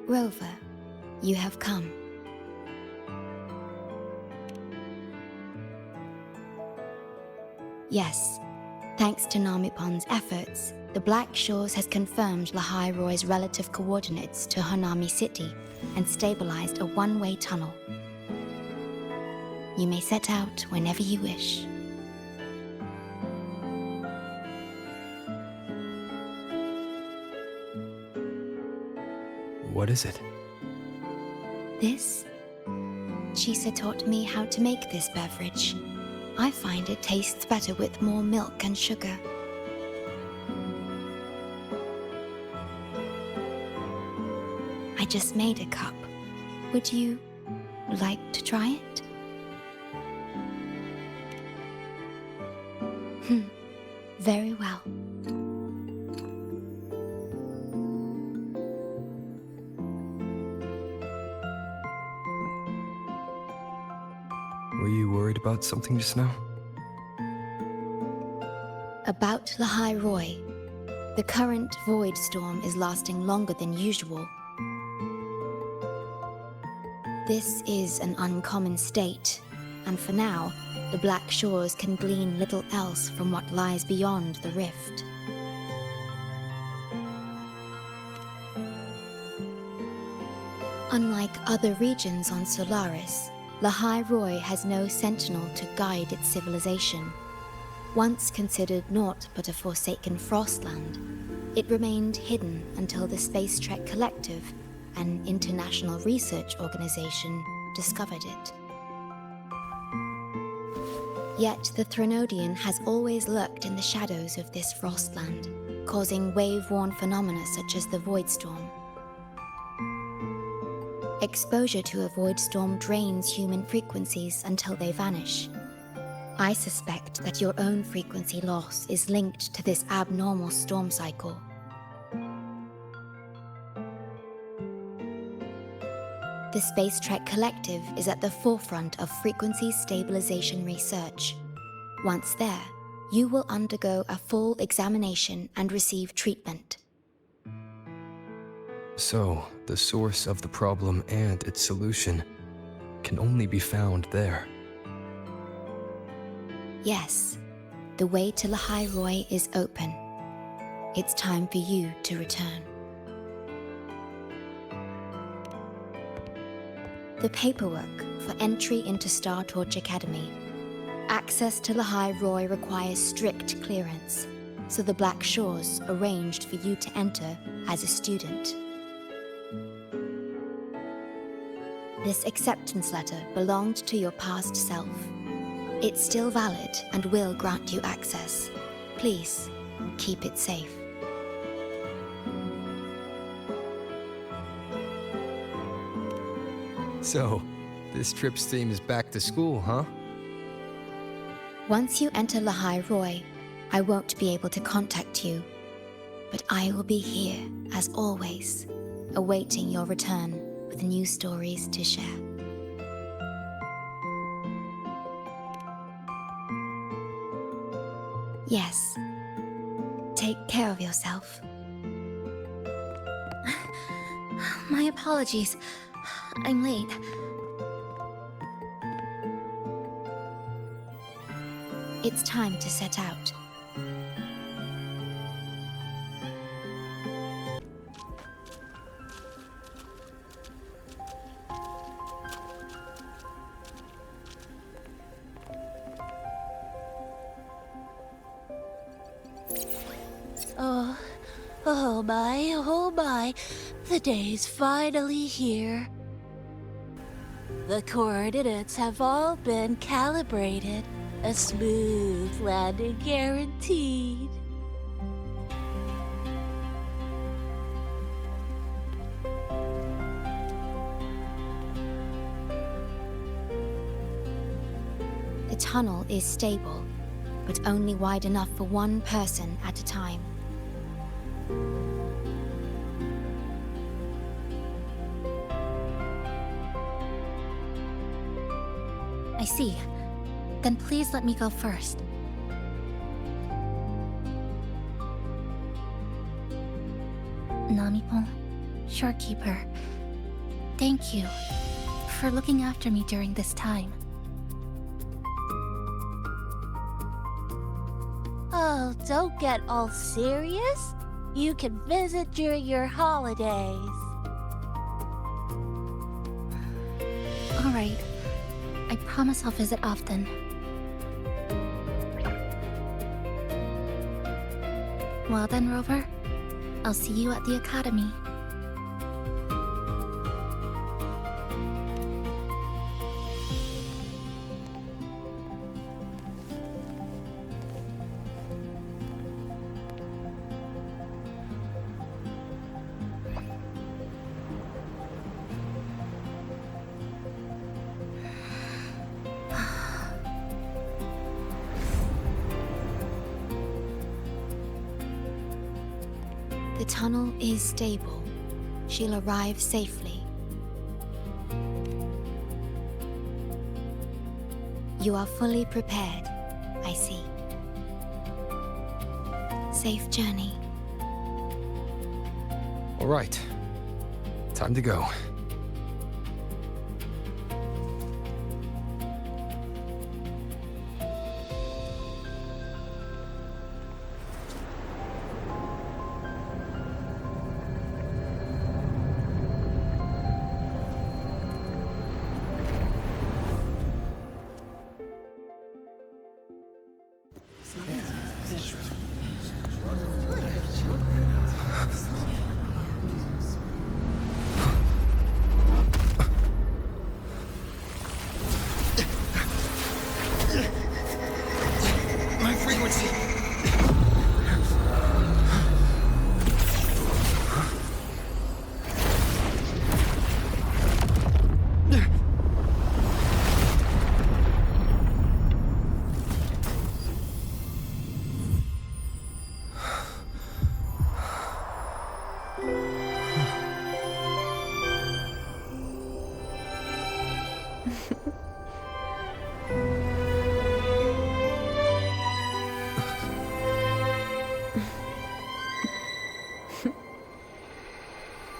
Rover, you have come. Yes, thanks to Namipon's efforts, the Black Shores has confirmed Lahai Roy's relative coordinates to Hanami City and stabilized a one-way tunnel. You may set out whenever you wish. What is it? This? Chisa taught me how to make this beverage. I find it tastes better with more milk and sugar. I just made a cup. Would you like to try it? Very well. Were you worried about something just now? About Lahai Roy. The current void storm is lasting longer than usual. This is an uncommon state, and for now, the Black Shores can glean little else from what lies beyond the rift. Unlike other regions on Solaris, Lahai Roy has no sentinel to guide its civilization. Once considered naught but a forsaken frostland, it remained hidden until the Space Trek Collective, an international research organization, discovered it. Yet the Threnodian has always lurked in the shadows of this frostland, causing wave-worn phenomena such as the void storm. Exposure to a void storm drains human frequencies until they vanish. I suspect that your own frequency loss is linked to this abnormal storm cycle. The Space Trek Collective is at the forefront of frequency stabilization research. Once there, you will undergo a full examination and receive treatment. So, the source of the problem and its solution can only be found there. Yes, the way to Lahai Roy is open. It's time for you to return. The paperwork for entry into Star Torch Academy. Access to Lahai Roy requires strict clearance, so the Black Shores arranged for you to enter as a student. This acceptance letter belonged to your past self. It's still valid and will grant you access. Please, keep it safe. So, this trip's theme is back to school, huh? Once you enter Lahai Roy, I won't be able to contact you, but I will be here, as always, awaiting your return with new stories to share. Yes. Take care of yourself. My apologies. I'm late. It's time to set out. Oh my, the day's finally here. The coordinates have all been calibrated, a smooth landing guaranteed. The tunnel is stable, but only wide enough for one person at a time. I see. Then please let me go first. Namipon, Shorekeeper, Thank you for looking after me during this time. Oh, don't get all serious. You can visit during your holidays. All right. I promise I'll visit often. Well then, Rover. I'll see you at the academy. The tunnel is stable. She'll arrive safely. You are fully prepared, I see. Safe journey. All right. Time to go.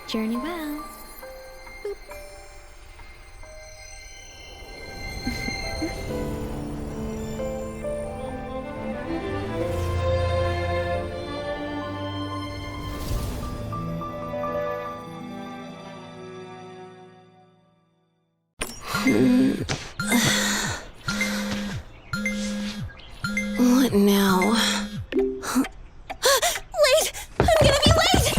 Journey well. What now? Wait! I'm gonna be late!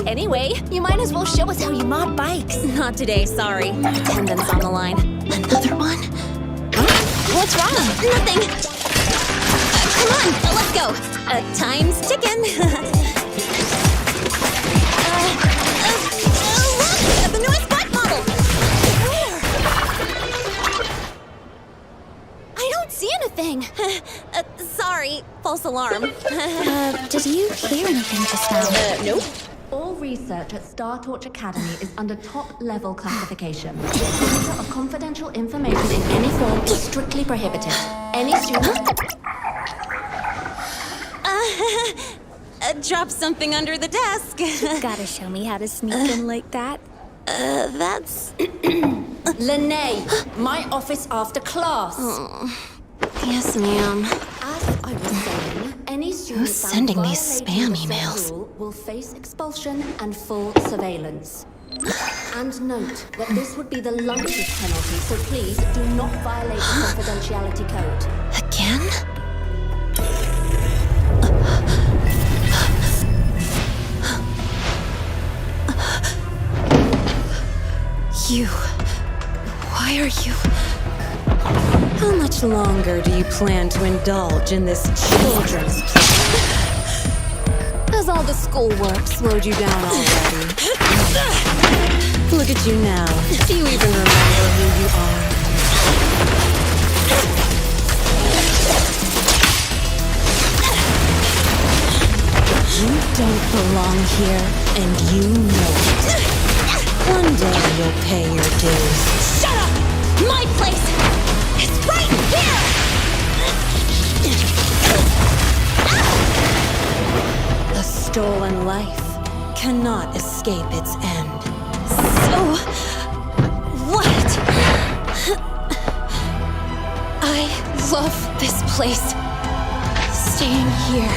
Anyway, you might as well show us how you mod bikes. Not today, sorry. Attendance on the line. Another one? What's wrong? Nothing. Come on, let's go. Time's ticking. Look! The newest bike model! Where? I don't see anything. Sorry, false alarm. Did you hear anything just now? Nope. All research at Star Torch Academy is under top-level classification. Disclosure of confidential information in any form is strictly prohibited. Any student... Dropped something under the desk. Gotta show me how to sneak in like that. That's... Lene, my office after class. Yes, ma'am. As I was saying, any student Who's found sending these violating spam the said emails? rule will face expulsion and full surveillance. And note that this would be the lightest penalty, so please do not violate the confidentiality code. Again? You... Why are you... How much longer do you plan to indulge in this children's play? Has all the schoolwork slowed you down already? Look at you now. Do you even remember who you are? You don't belong here, and you know it. One day you'll pay your dues. Shut up! My place is right here! A stolen life cannot escape its end. So... what? I love this place. Staying here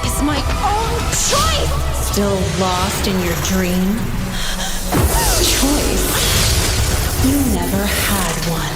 is my own choice! Still lost in your dream? Choice? You never had one.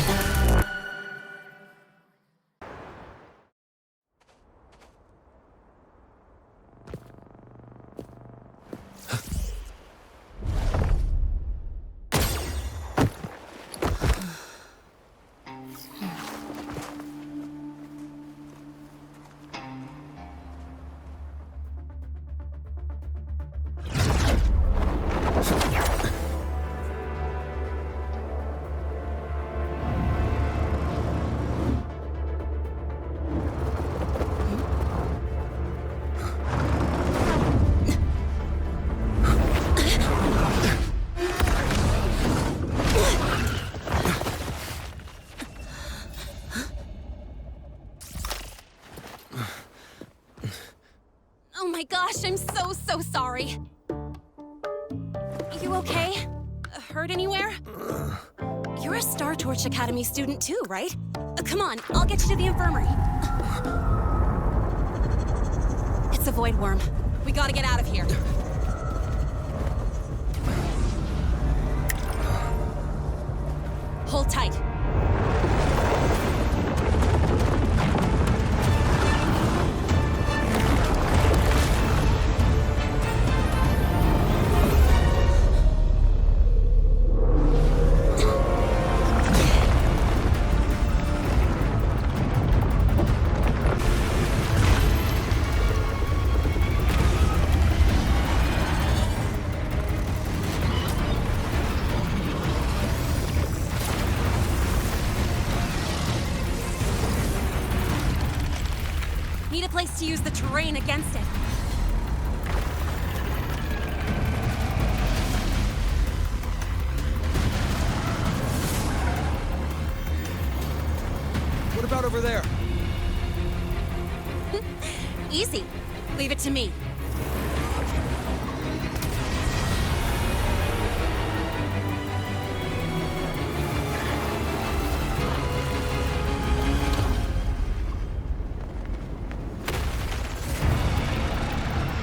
Oh my gosh, I'm so sorry. You okay? Hurt anywhere? You're a Star Torch Academy student too, right? Come on, I'll get you to the infirmary. It's a void worm. We gotta get out of here. Hold tight. Need a place to use the terrain against it. What about over there? Easy. Leave it to me.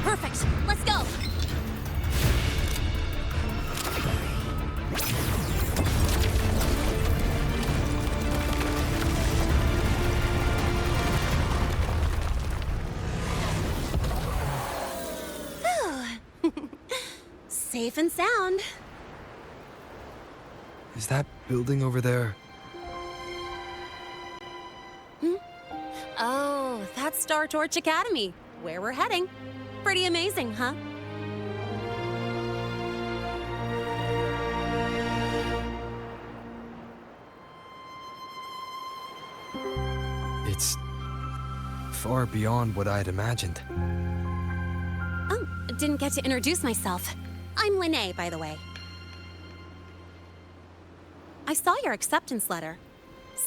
Perfect. Let's go. Safe and sound. Is that building over there? Oh, that's Star Torch Academy, where we're heading. Pretty amazing, huh? It's far beyond what I'd imagined. Oh, didn't get to introduce myself. I'm Linnea, by the way. I saw your acceptance letter.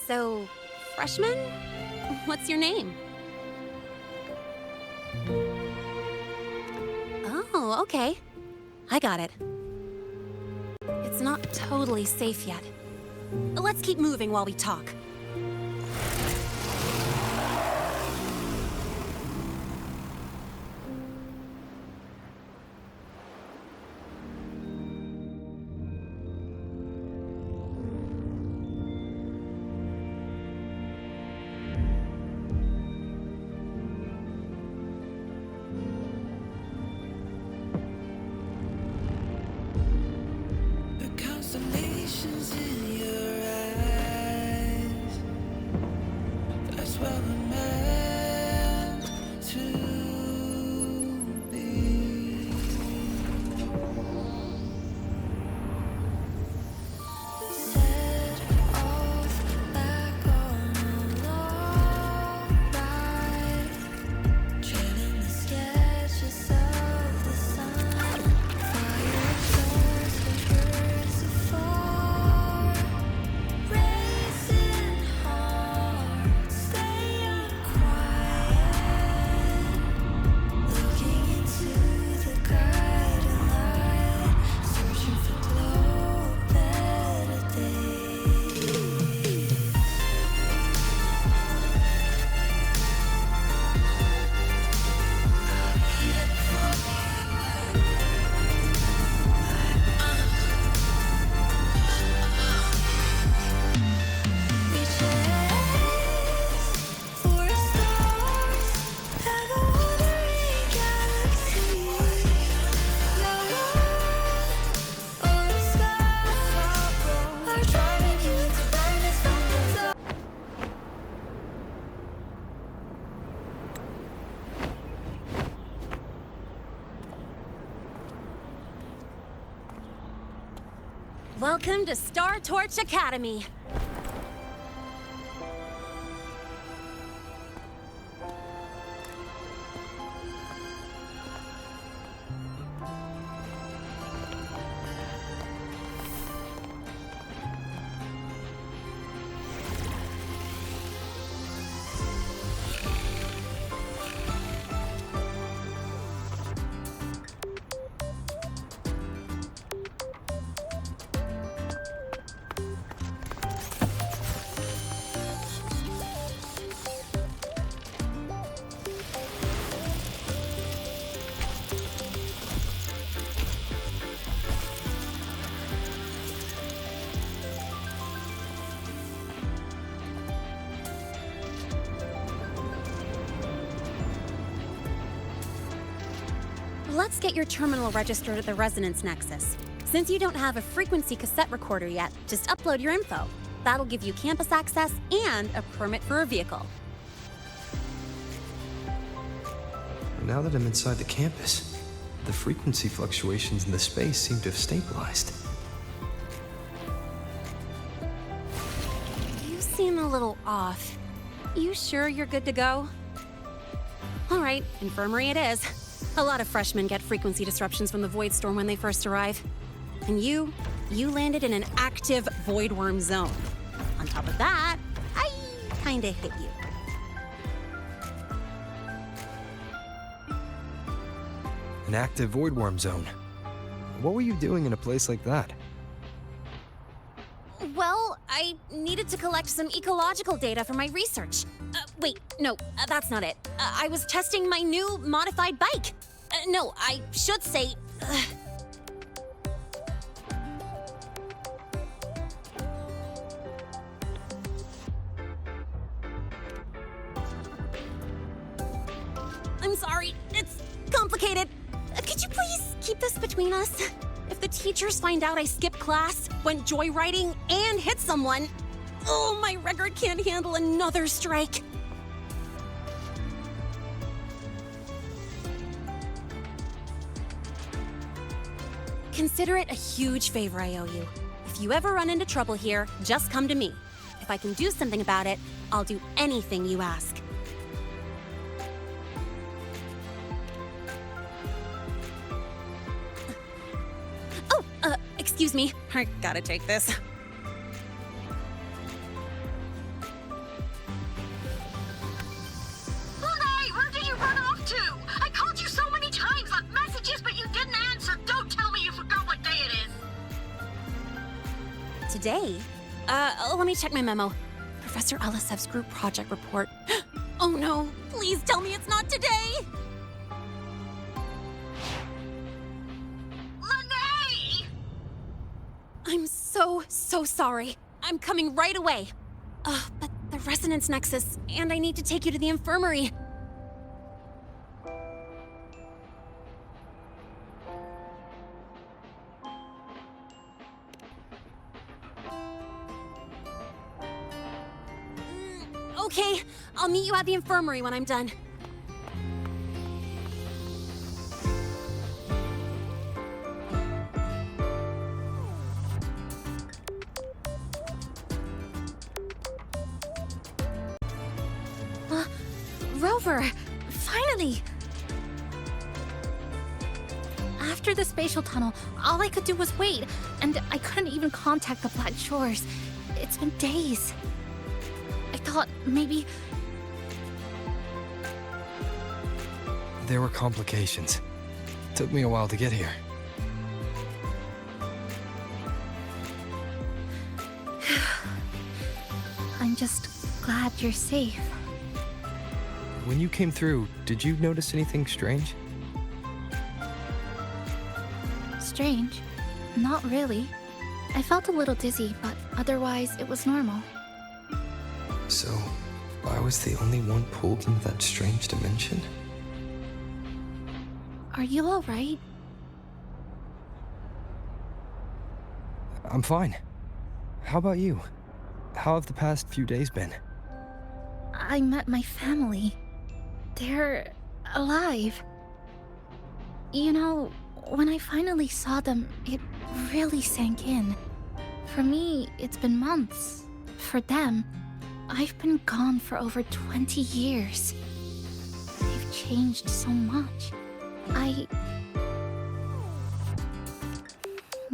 So, freshman? What's your name? Oh, okay. I got it. It's not totally safe yet. Let's keep moving while we talk. Welcome to Star Torch Academy. Let's get your terminal registered at the Resonance Nexus. Since you don't have a frequency cassette recorder yet, just upload your info. That'll give you campus access and a permit for a vehicle. Now that I'm inside the campus, the frequency fluctuations in the space seem to have stabilized. You seem a little off. You sure you're good to go? All right, infirmary it is. A lot of freshmen get frequency disruptions from the Void Storm when they first arrive. And you landed in an active Void Worm zone. On top of that, I kinda hit you. An active void worm zone. What were you doing in a place like that? Well, I needed to collect some ecological data for my research. Wait, no, that's not it. I was testing my new modified bike. No, I should say... I'm sorry, it's complicated. Could you please keep this between us? If the teachers find out I skipped class, went joyriding, and hit someone, oh, my record can't handle another strike. Consider it a huge favor I owe you. If you ever run into trouble here, just come to me. If I can do something about it, I'll do anything you ask. Excuse me, I gotta take this. Hey, where did you run off to? I called you so many times, left messages, but you didn't answer. Don't tell me you forgot what day it is. Today? Let me check my memo. Professor Elisev's group project report. Oh no, please tell me it's not today! I'm so sorry. I'm coming right away. But the Resonance Nexus, and I need to take you to the infirmary. Okay, I'll meet you at the infirmary when I'm done. Rover, finally! After the spatial tunnel, all I could do was wait, and I couldn't even contact the Black Shores. It's been days. I thought maybe... There were complications. Took me a while to get here. I'm just glad you're safe. When you came through, did you notice anything strange? Strange? Not really. I felt a little dizzy, but otherwise it was normal. So, I was the only one pulled into that strange dimension? Are you alright? I'm fine. How about you? How have the past few days been? I met my family. They're alive. You know, when I finally saw them, it really sank in. For me, it's been months. For them, I've been gone for over 20 years. They've changed so much.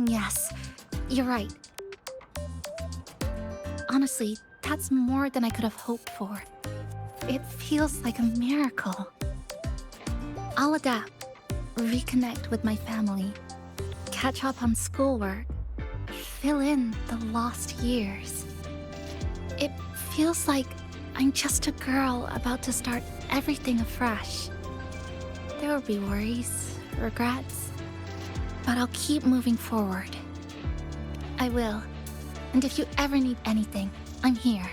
Yes, you're right. Honestly, that's more than I could have hoped for. It feels like a miracle. I'll adapt, reconnect with my family, catch up on schoolwork, fill in the lost years. It feels like I'm just a girl about to start everything afresh. There will be worries, regrets, but I'll keep moving forward. I will. And if you ever need anything, I'm here.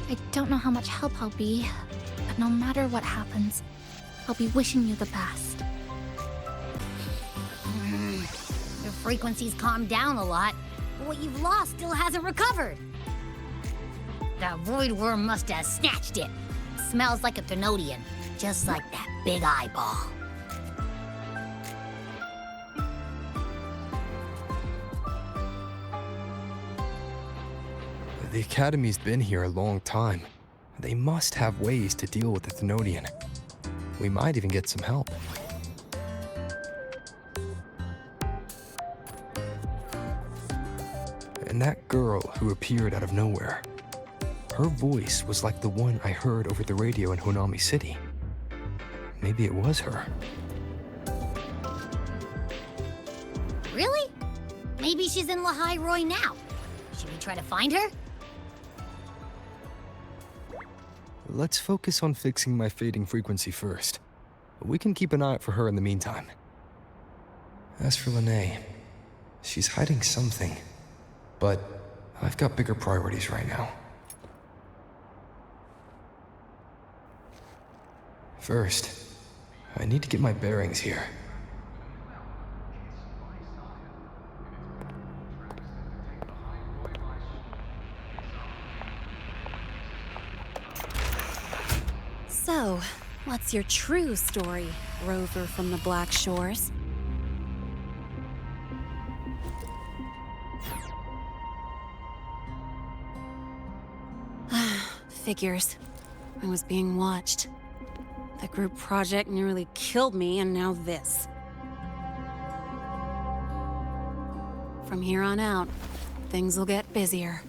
I don't know how much help I'll be, but no matter what happens, I'll be wishing you the best. Your frequency's calmed down a lot, but what you've lost still hasn't recovered. That void worm must have snatched it. Smells like a Thenodian, just like that big eyeball. The Academy's been here a long time. They must have ways to deal with the Thenodian. We might even get some help. And that girl who appeared out of nowhere. Her voice was like the one I heard over the radio in Honami City. Maybe it was her. Really? Maybe she's in Lehigh Roy now. Should we try to find her? Let's focus on fixing my fading frequency first. We can keep an eye out for her in the meantime. As for Lene, she's hiding something. But I've got bigger priorities right now. First, I need to get my bearings here. So, what's your true story, rover from the Black Shores? Figures. I was being watched. The group project nearly killed me, and now this. From here on out, things will get busier.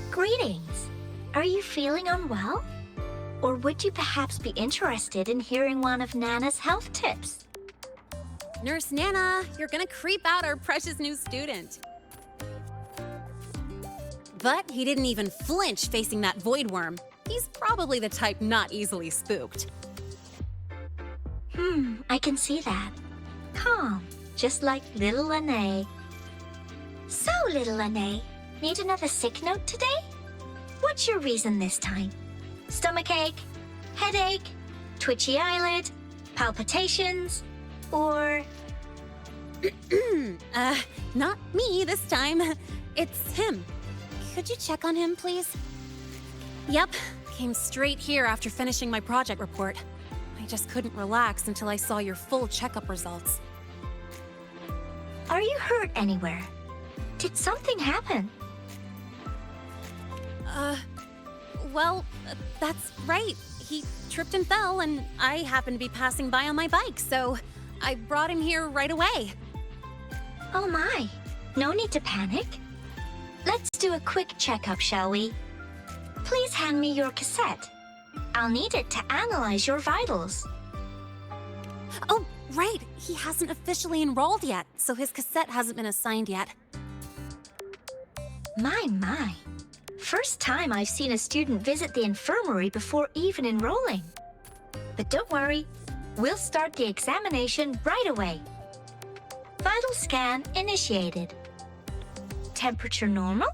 Greetings. Are you feeling unwell? Or would you perhaps be interested in hearing one of Nana's health tips? Nurse Nana, you're gonna creep out our precious new student. But he didn't even flinch facing that void worm. He's probably the type not easily spooked. I can see that. Calm, just like little Lene. So, little Lene, need another sick note today? What's your reason this time? Stomachache, headache, twitchy eyelid, palpitations, or... Not me this time. It's him. Could you check on him, please? Yep, came straight here after finishing my project report. I just couldn't relax until I saw your full checkup results. Are you hurt anywhere? Did something happen? Well, that's right. He tripped and fell, and I happened to be passing by on my bike, so I brought him here right away. Oh my, no need to panic. Let's do a quick checkup, shall we? Please hand me your cassette. I'll need it to analyze your vitals. Oh, right. He hasn't officially enrolled yet, so his cassette hasn't been assigned yet. My. First time I've seen a student visit the infirmary before even enrolling. But don't worry, we'll start the examination right away. Vital scan initiated. Temperature normal.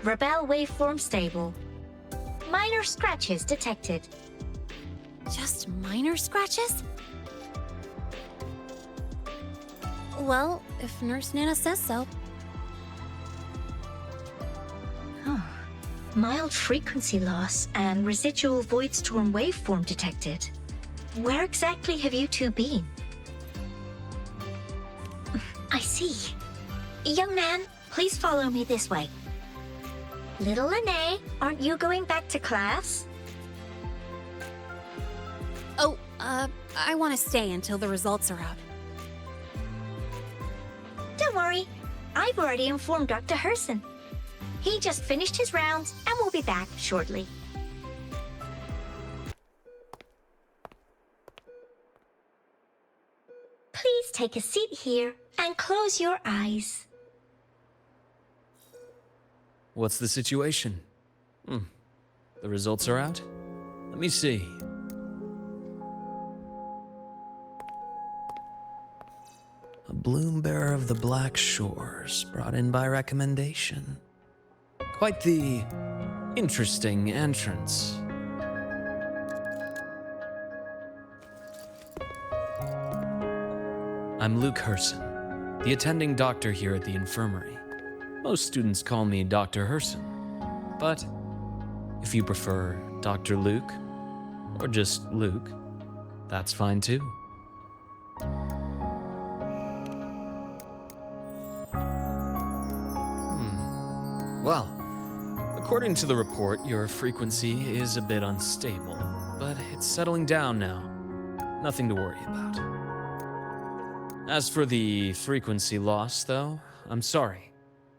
Rebel waveform stable. Minor scratches detected. Just minor scratches? Well, if Nurse Nana says so. Mild frequency loss and residual void storm waveform detected. Where exactly have you two been? I see. Young man, please follow me this way. Little Lene, aren't you going back to class? Oh, I want to stay until the results are out. Don't worry. I've already informed Dr. Herson. He just finished his rounds and will be back shortly. Please take a seat here and close your eyes. What's the situation? The results are out? Let me see. A bloom bearer of the Black Shores, brought in by recommendation. Quite the interesting entrance. I'm Luke Herson, the attending doctor here at the infirmary. Most students call me Dr. Herson, but if you prefer Dr. Luke, or just Luke, that's fine too. Well, according to the report, your frequency is a bit unstable, but it's settling down now. Nothing to worry about. As for the frequency loss, though, I'm sorry.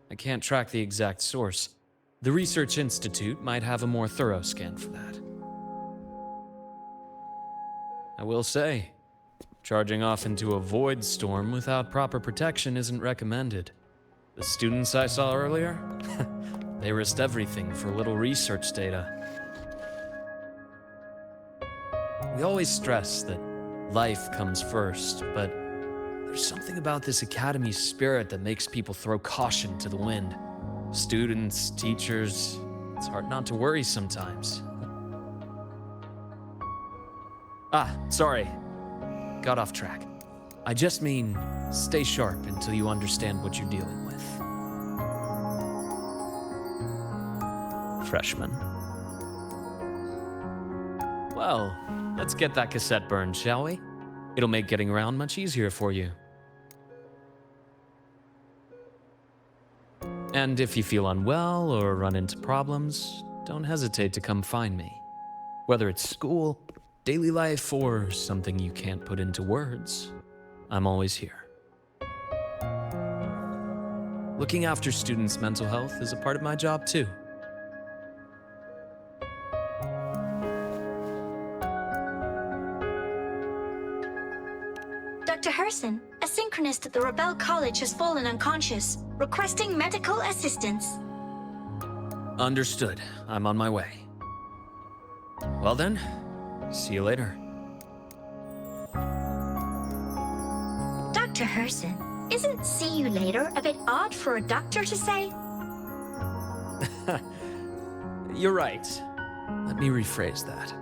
I can't track the exact source. The Research Institute might have a more thorough scan for that. I will say, charging off into a void storm without proper protection isn't recommended. The students I saw earlier, they risked everything for a little research data. We always stress that life comes first, but there's something about this academy spirit that makes people throw caution to the wind. Students, teachers, it's hard not to worry sometimes. Sorry. Got off track. I just mean, stay sharp until you understand what you're dealing with. Freshman. Well, let's get that cassette burned, shall we? It'll make getting around much easier for you. And if you feel unwell or run into problems, don't hesitate to come find me. Whether it's school, daily life, or something you can't put into words, I'm always here. Looking after students' mental health is a part of my job too. Dr. Herson, a synchronist at the Rebel College has fallen unconscious, requesting medical assistance. Understood. I'm on my way. Well then, see you later. Dr. Herson, isn't see you later a bit odd for a doctor to say? You're right. Let me rephrase that.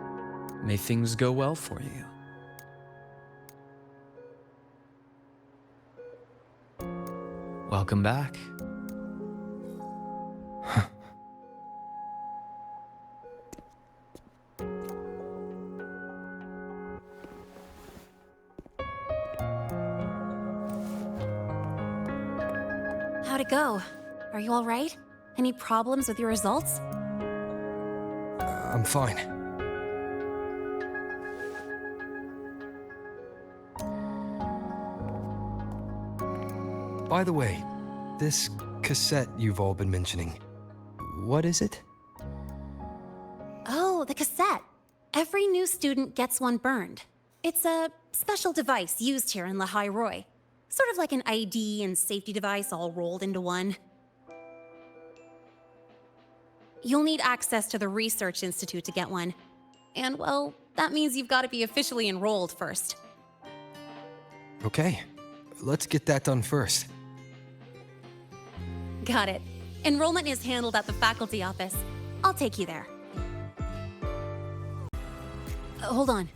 May things go well for you. Welcome back. How'd it go? Are you all right? Any problems with your results? I'm fine. By the way, this cassette you've all been mentioning, what is it? Oh, the cassette. Every new student gets one burned. It's a special device used here in Lehigh Roy. Sort of like an ID and safety device all rolled into one. You'll need access to the Research Institute to get one. And, well, that means you've got to be officially enrolled first. Okay, let's get that done first. Got it. Enrollment is handled at the faculty office. I'll take you there. Hold on.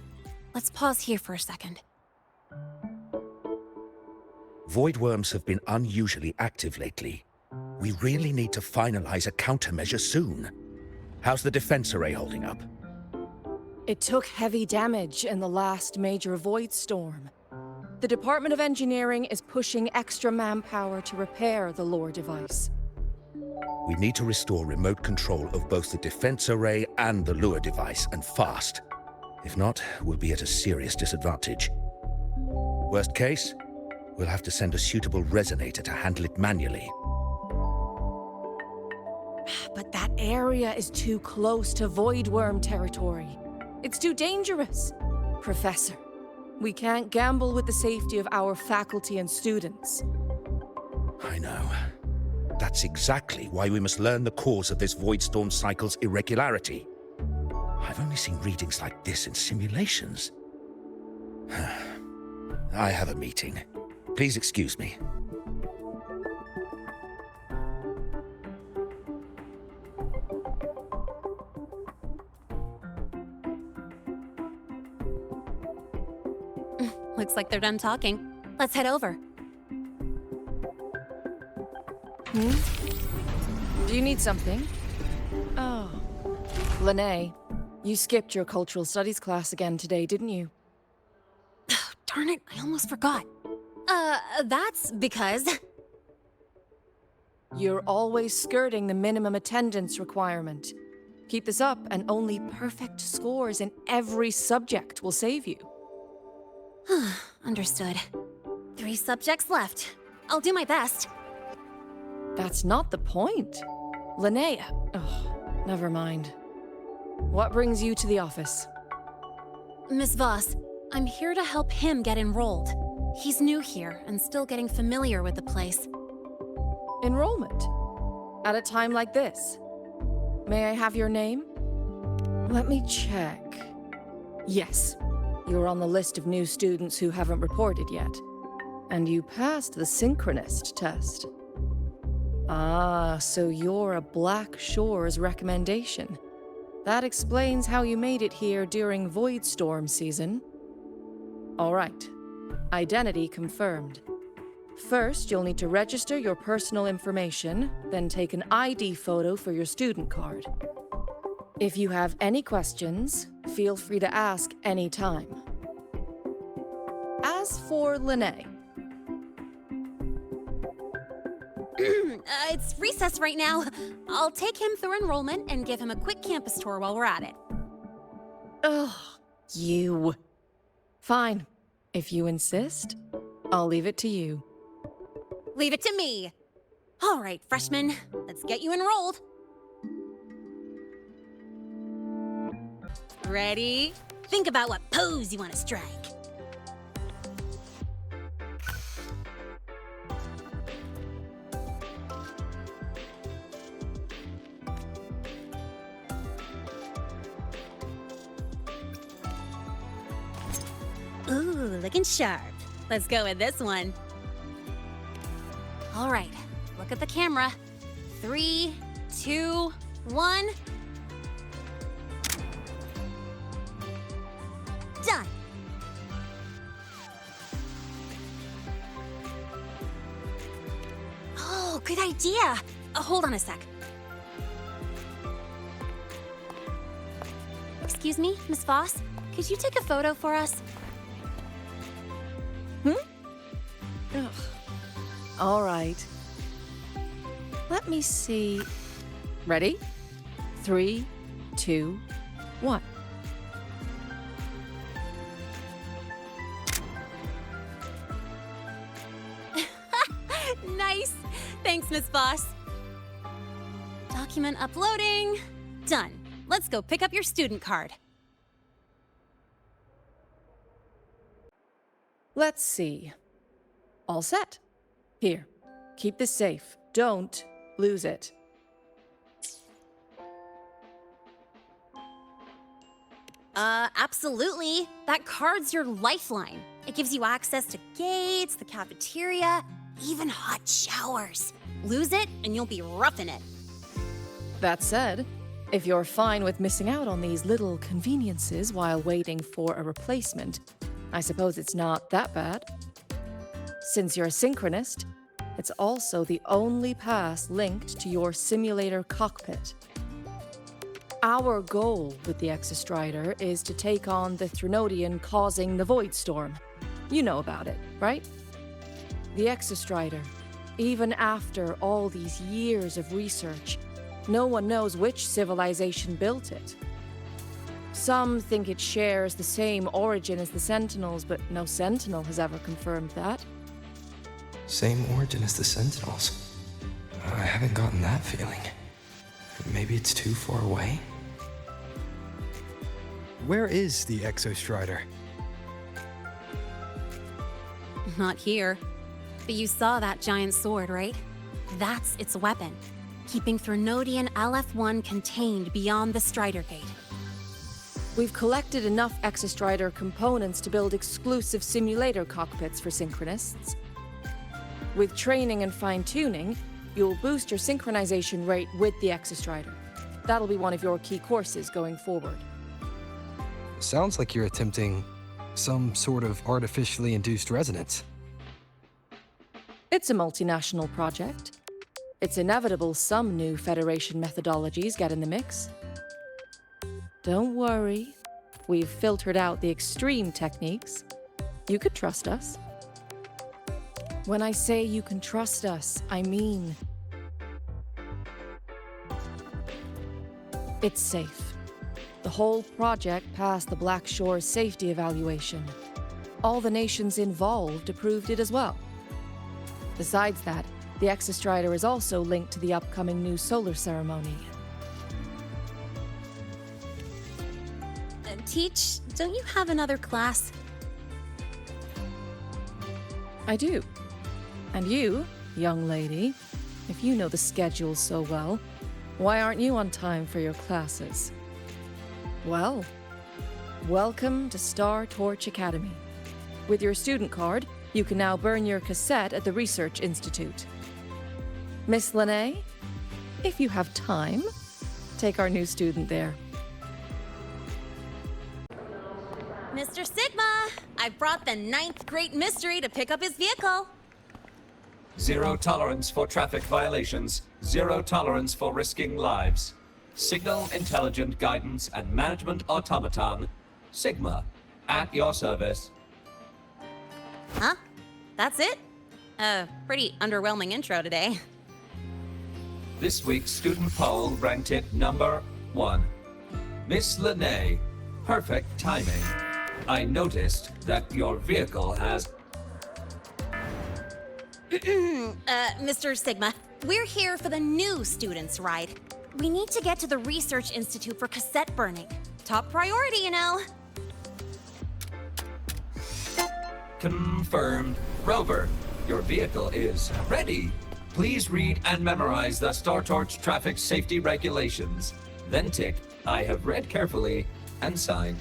Let's pause here for a second. Void worms have been unusually active lately. We really need to finalize a countermeasure soon. How's the defense array holding up? It took heavy damage in the last major void storm. The Department of Engineering is pushing extra manpower to repair the lore device. We need to restore remote control of both the defense array and the lure device, and fast. If not, we'll be at a serious disadvantage. Worst case, we'll have to send a suitable resonator to handle it manually. But that area is too close to void worm territory. It's too dangerous. Professor, we can't gamble with the safety of our faculty and students. I know. That's exactly why we must learn the cause of this void storm cycle's irregularity. I've only seen readings like this in simulations. I have a meeting. Please excuse me. Looks like they're done talking. Let's head over. Do you need something? Oh. Lene, you skipped your cultural studies class again today, didn't you? Darn it, I almost forgot. That's because... You're always skirting the minimum attendance requirement. Keep this up, and only perfect scores in every subject will save you. Understood. 3 subjects left. I'll do my best. That's not the point. Linnea. Oh, never mind. What brings you to the office? Miss Voss, I'm here to help him get enrolled. He's new here and still getting familiar with the place. Enrollment? At a time like this? May I have your name? Let me check. Yes, you're on the list of new students who haven't reported yet. And you passed the synchronist test. Ah, so you're a Black Shores recommendation. That explains how you made it here during Void Storm season. All right. Identity confirmed. First, you'll need to register your personal information, then take an ID photo for your student card. If you have any questions, feel free to ask any time. As for Lene. It's recess right now. I'll take him through enrollment and give him a quick campus tour while we're at it. Ugh, you. Fine. If you insist, I'll leave it to you. Leave it to me. All right, freshmen, let's get you enrolled. Ready? Think about what pose you want to strike. Ooh, looking sharp. Let's go with this one. All right, look at the camera. 3, 2, 1. Done. Oh, good idea. Hold on a sec. Excuse me, Miss Voss. Could you take a photo for us? Ugh. All right. Let me see. Ready? 3, 2, 1. Nice. Thanks, Miss Voss. Document uploading. Done. Let's go pick up your student card. Let's see. All set. Here, keep this safe. Don't lose it. Absolutely. That card's your lifeline. It gives you access to gates, the cafeteria, even hot showers. Lose it, and you'll be roughing it. That said, if you're fine with missing out on these little conveniences while waiting for a replacement, I suppose it's not that bad. Since you're a synchronist, it's also the only pass linked to your simulator cockpit. Our goal with the Exostrider is to take on the Threnodian causing the Void Storm. You know about it, right? The Exostrider, even after all these years of research, no one knows which civilization built it. Some think it shares the same origin as the Sentinels, but no Sentinel has ever confirmed that. Same origin as the Sentinels. I haven't gotten that feeling. Maybe it's too far away? Where is the Exostrider? Not here. But you saw that giant sword, right? That's its weapon, keeping Threnodian LF-1 contained beyond the Strider Gate. We've collected enough Exostrider components to build exclusive simulator cockpits for synchronists. With training and fine-tuning, you'll boost your synchronization rate with the Exostrider. That'll be one of your key courses going forward. Sounds like you're attempting some sort of artificially induced resonance. It's a multinational project. It's inevitable some new Federation methodologies get in the mix. Don't worry, we've filtered out the extreme techniques. You could trust us. When I say you can trust us, I mean it's safe. The whole project passed the Black Shore's safety evaluation. All the nations involved approved it as well. Besides that, the Exostrider is also linked to the upcoming new solar ceremony. Teach, don't you have another class? I do. And you, young lady, if you know the schedule so well, why aren't you on time for your classes? Well, welcome to Star Torch Academy. With your student card, you can now burn your cassette at the Research Institute. Miss Lene, if you have time, take our new student there. Mr. Sigma, I brought the 9th Great Mystery to pick up his vehicle. Zero tolerance for traffic violations. Zero tolerance for risking lives. Signal Intelligent Guidance and Management Automaton. Sigma, at your service. Huh? That's it? Pretty underwhelming intro today. This week's student poll ranked it number 1. Miss Lene, perfect timing. I noticed that your vehicle has... Mr. Sigma, we're here for the new students' ride. We need to get to the Research Institute for cassette burning. Top priority, you know. Confirmed. Rover, your vehicle is ready. Please read and memorize the Star Torch traffic safety regulations. Then tick, I have read carefully, and sign.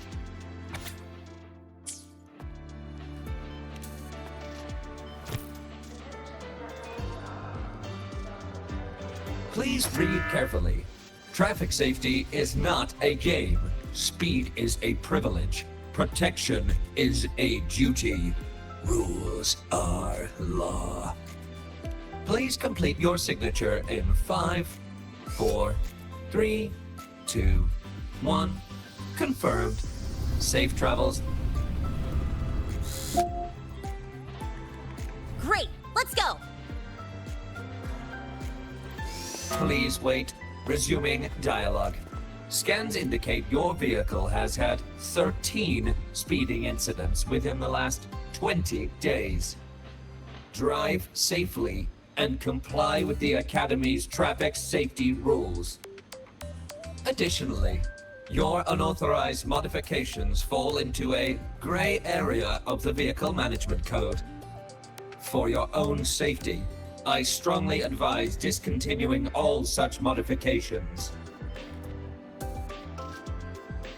Please read carefully. Traffic safety is not a game. Speed is a privilege. Protection is a duty. Rules are law. Please complete your signature in 5, 4, 3, 2, 1. Confirmed. Safe travels. Great, let's go. Please wait. Resuming dialogue. Scans indicate your vehicle has had 13 speeding incidents within the last 20 days. Drive safely and comply with the Academy's traffic safety rules. Additionally, your unauthorized modifications fall into a gray area of the Vehicle Management Code. For your own safety, I strongly advise discontinuing all such modifications.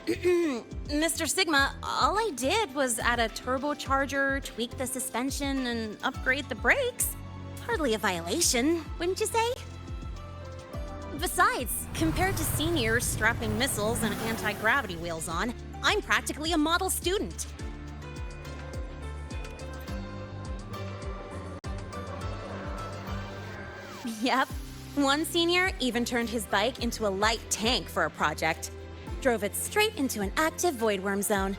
Mr. Sigma, all I did was add a turbocharger, tweak the suspension, and upgrade the brakes. Hardly a violation, wouldn't you say? Besides, compared to seniors strapping missiles and anti-gravity wheels on, I'm practically a model student. Yep, One senior even turned his bike into a light tank for a project. Drove it straight into an active voidworm zone.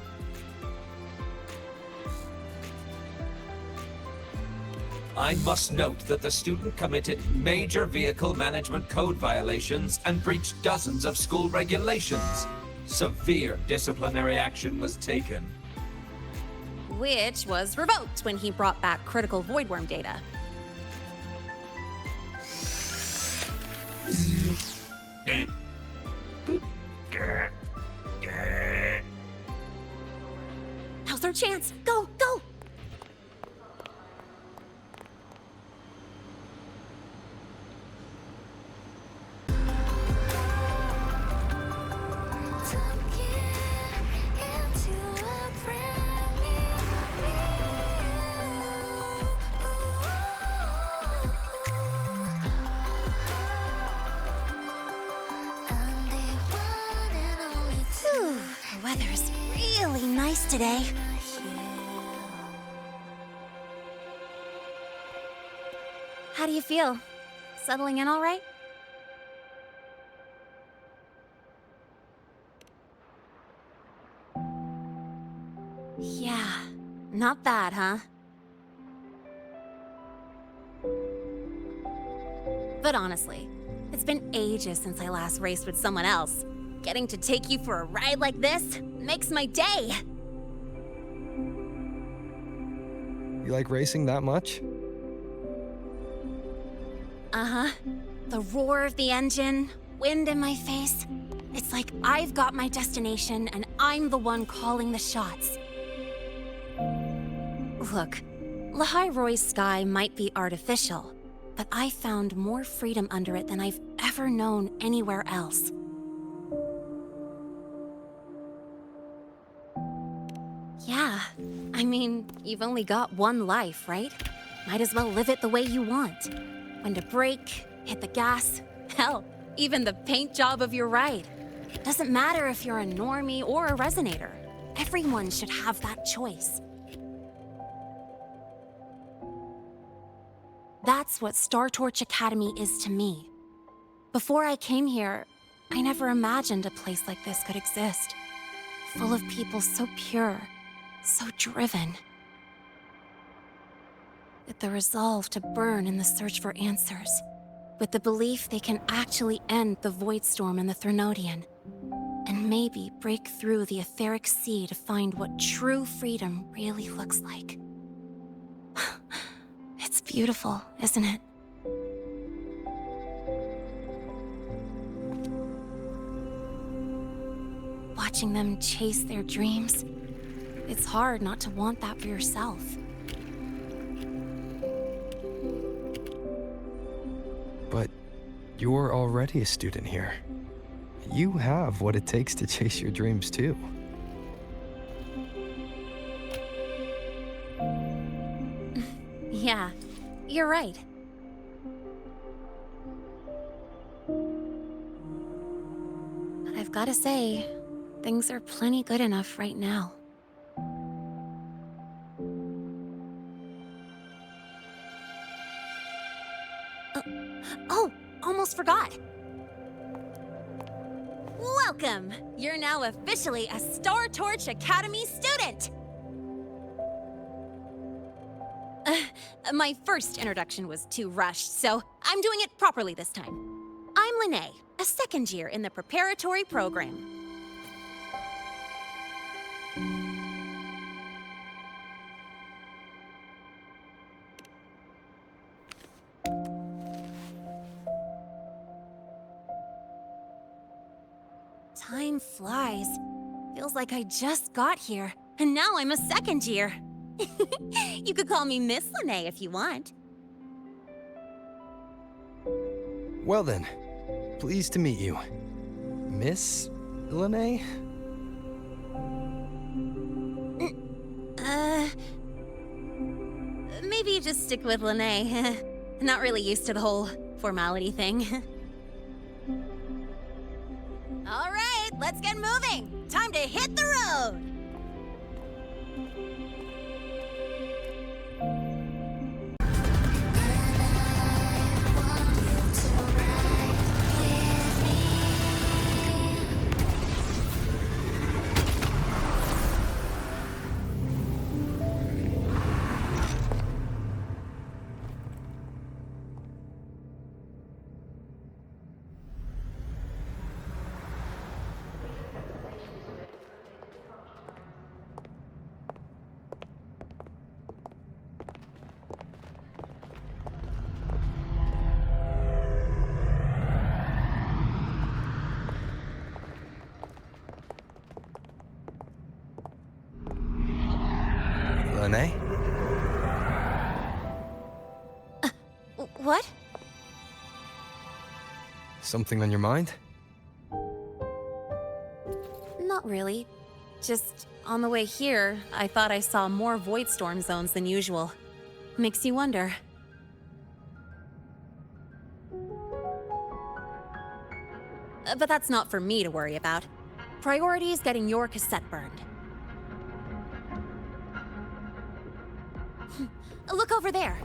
I must note that the student committed major vehicle management code violations and breached dozens of school regulations. Severe disciplinary action was taken. Which was revoked when he brought back critical voidworm data. Now's our chance. Go, go! The weather's really nice today. How do you feel? Settling in all right? Yeah, not bad, huh? But honestly, it's been ages since I last raced with someone else. Getting to take you for a ride like this makes my day. You like racing that much? Uh-huh. The roar of the engine, wind in my face. It's like I've got my destination and I'm the one calling the shots. Look, Lahai-Roy's sky might be artificial, but I found more freedom under it than I've ever known anywhere else. Yeah, I mean, you've only got one life, right? Might as well live it the way you want. When to brake, hit the gas, hell, even the paint job of your ride. Doesn't matter if you're a normie or a resonator. Everyone should have that choice. That's what Star Torch Academy is to me. Before I came here, I never imagined a place like this could exist. Full of people so pure, so driven. With the resolve to burn in the search for answers. With the belief they can actually end the Void Storm and the Threnodian. And maybe break through the etheric sea to find what true freedom really looks like. It's beautiful, isn't it? Watching them chase their dreams, it's hard not to want that for yourself. But you're already a student here. You have what it takes to chase your dreams too. Yeah, you're right. But I've gotta say, things are plenty good enough right now. Oh, almost forgot. Welcome! You're now officially a Star Torch Academy student! My first introduction was too rushed, so I'm doing it properly this time. I'm Lene, a second year in the preparatory program. Time flies. Feels like I just got here, and now I'm a second year. You could call me Miss Lene if you want. Well then, pleased to meet you. Miss Lene? Maybe just stick with Lene. Not really used to the whole formality thing. All right, let's get moving. Time to hit the road. What? Something on your mind? Not really. Just on the way here, I thought I saw more void storm zones than usual. Makes you wonder. But that's not for me to worry about. Priority is getting your cassette burned. Look over there.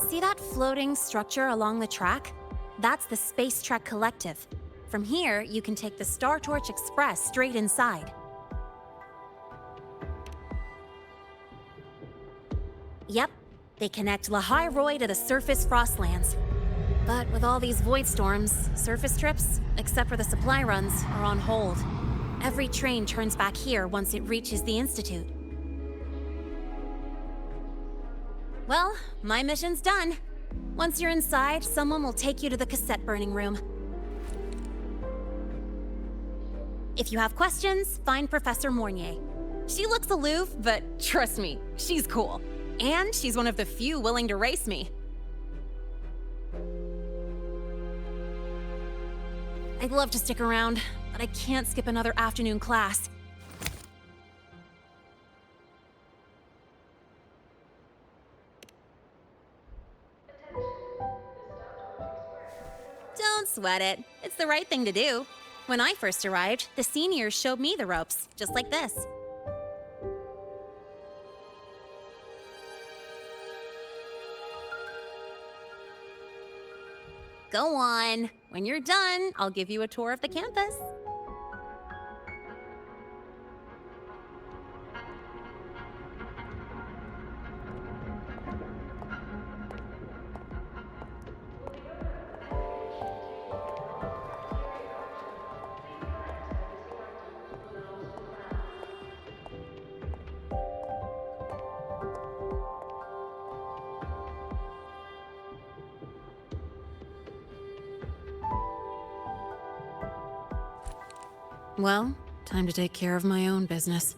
See that floating structure along the track? That's the Space Trek Collective. From here, you can take the Star Torch Express straight inside. Yep, they connect Lahai Roy to the surface Frostlands. But with all these void storms, surface trips, except for the supply runs, are on hold. Every train turns back here once it reaches the Institute. Well, my mission's done. Once you're inside, someone will take you to the cassette burning room. If you have questions, find Professor Mornier. She looks aloof, but trust me, she's cool. And she's one of the few willing to race me. I'd love to stick around, but I can't skip another afternoon class. Don't sweat it. It's the right thing to do. When I first arrived, the seniors showed me the ropes, just like this. Go on. When you're done, I'll give you a tour of the campus. Well, time to take care of my own business.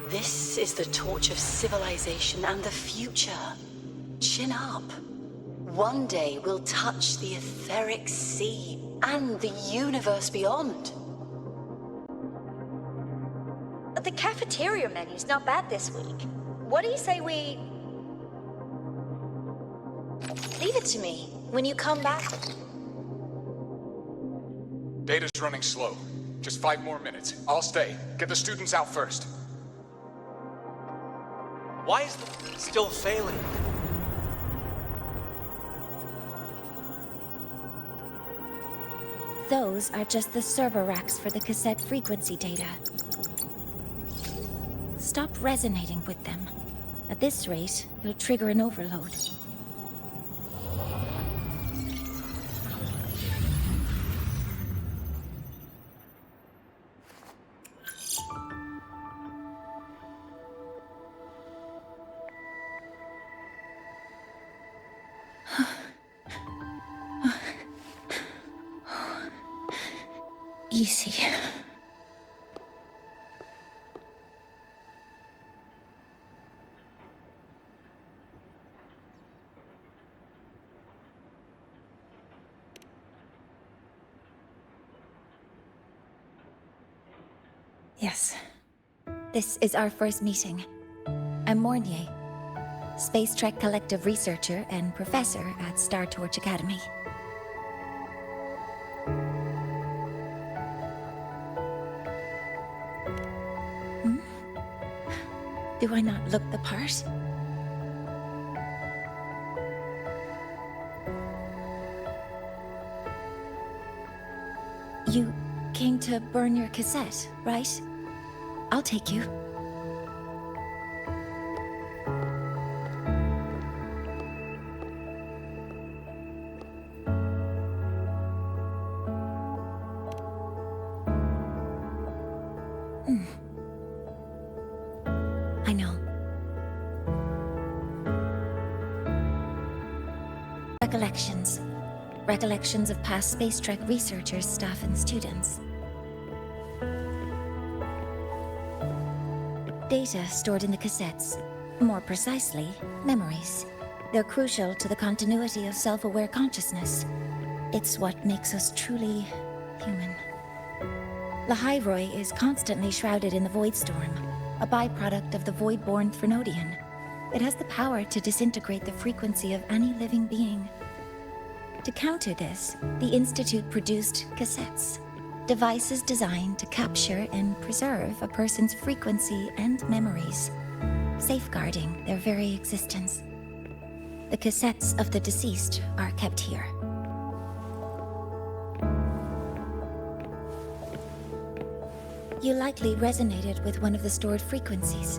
This is the torch of civilization and the future. Chin up. One day we'll touch the etheric sea and the universe beyond. But the cafeteria menu's not bad this week. What do you say we... Leave it to me. When you come back... Data's running slow. Just 5 more minutes. I'll stay. Get the students out first. Why is the still failing? Those are just the server racks for the cassette frequency data. Stop resonating with them. At this rate, you'll trigger an overload. Easy. Yes. This is our first meeting. I'm Mornier, Space Trek Collective researcher and professor at Star Torch Academy. Do I not look the part? You came to burn your cassette, right? I'll take you. I know. Recollections. Recollections of past Space Trek researchers, staff, and students. Data stored in the cassettes. More precisely, memories. They're crucial to the continuity of self-aware consciousness. It's what makes us truly human. Lahairoi is constantly shrouded in the Void Storm, a byproduct of the Void-born Threnodian. It has the power to disintegrate the frequency of any living being. To counter this, the Institute produced cassettes, devices designed to capture and preserve a person's frequency and memories, safeguarding their very existence. The cassettes of the deceased are kept here. You likely resonated with one of the stored frequencies.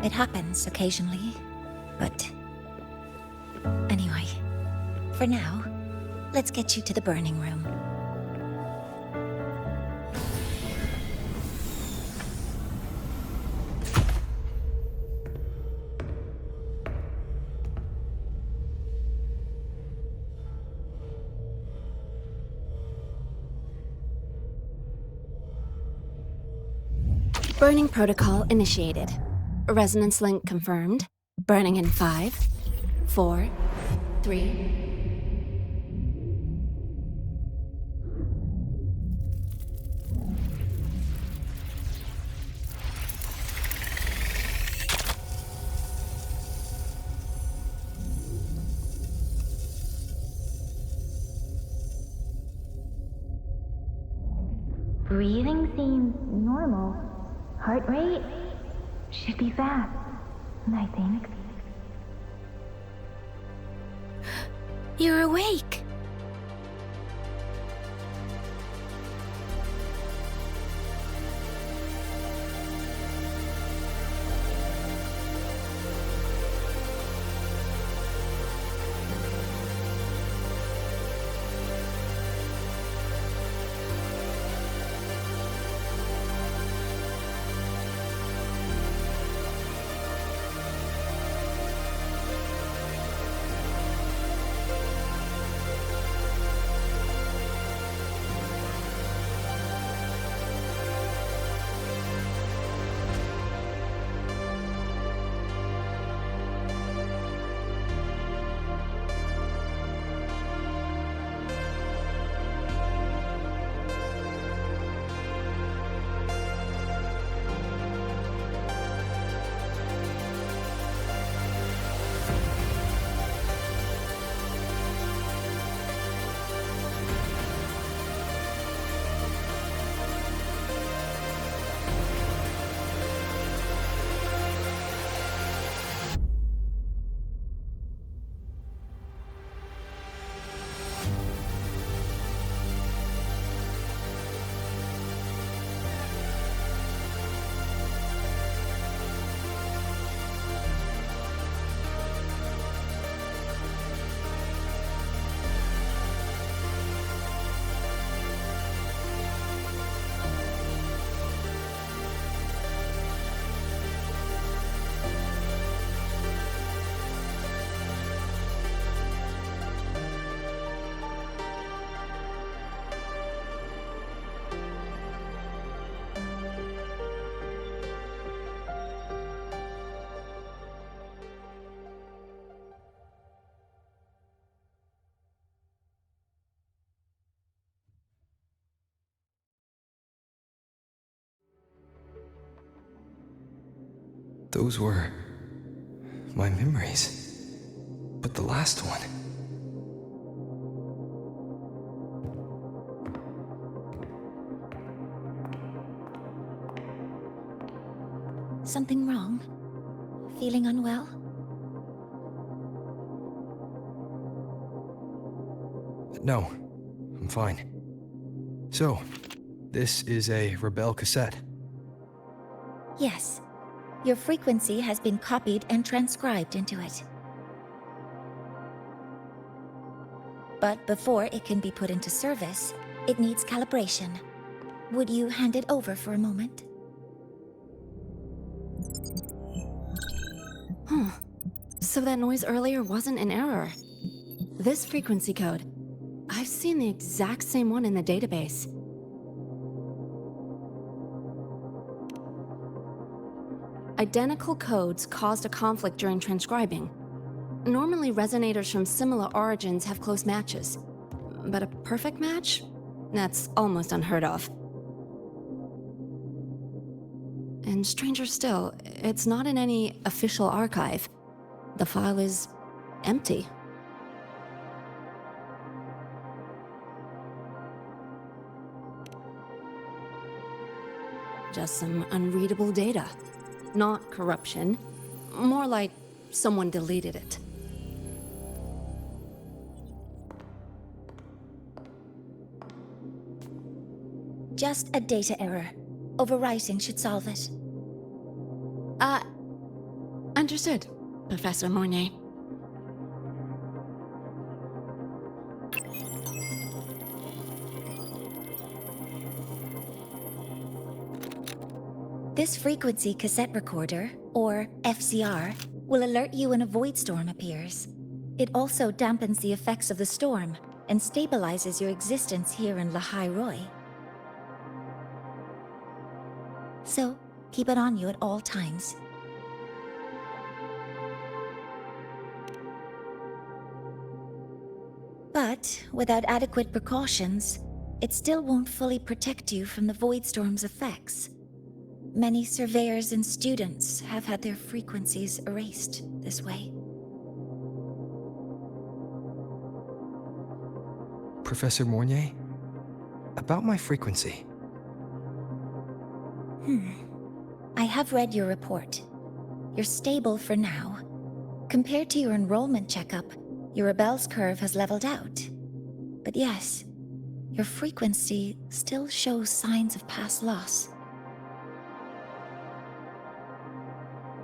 It happens occasionally, but... Anyway, for now, let's get you to the burning room. Burning protocol initiated. Resonance link confirmed. Burning in 5, 4, 3... Breathing seems normal. Heart rate should be fast, I think. You're awake! Those were my memories. But the last one... Something wrong? Feeling unwell? No, I'm fine. So, this is a Rebel cassette. Yes. Your frequency has been copied and transcribed into it. But before it can be put into service, it needs calibration. Would you hand it over for a moment? Huh. So that noise earlier wasn't an error. This frequency code, I've seen the exact same one in the database. Identical codes caused a conflict during transcribing. Normally, resonators from similar origins have close matches. But a perfect match? That's almost unheard of. And stranger still, it's not in any official archive. The file is empty. Just some unreadable data. Not corruption. More like someone deleted it. Just a data error. Overwriting should solve it. Understood, Professor Mornay. This frequency cassette recorder, or FCR, will alert you when a void storm appears. It also dampens the effects of the storm and stabilizes your existence here in Lahai Roi. So, keep it on you at all times. But, without adequate precautions, it still won't fully protect you from the void storm's effects. Many surveyors and students have had their frequencies erased this way. Professor Mornay? About my frequency. I have read your report. You're stable for now. Compared to your enrollment checkup, your rebel's curve has leveled out. But yes, your frequency still shows signs of past loss.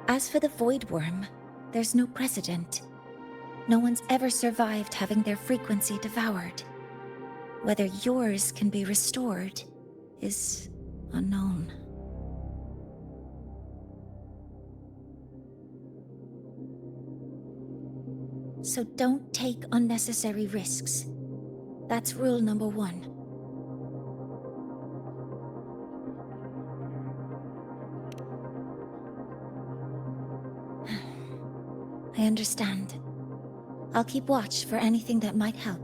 As for the Void Worm, there's no precedent. No one's ever survived having their frequency devoured. Whether yours can be restored is unknown. So don't take unnecessary risks. That's rule number 1. I understand. I'll keep watch for anything that might help.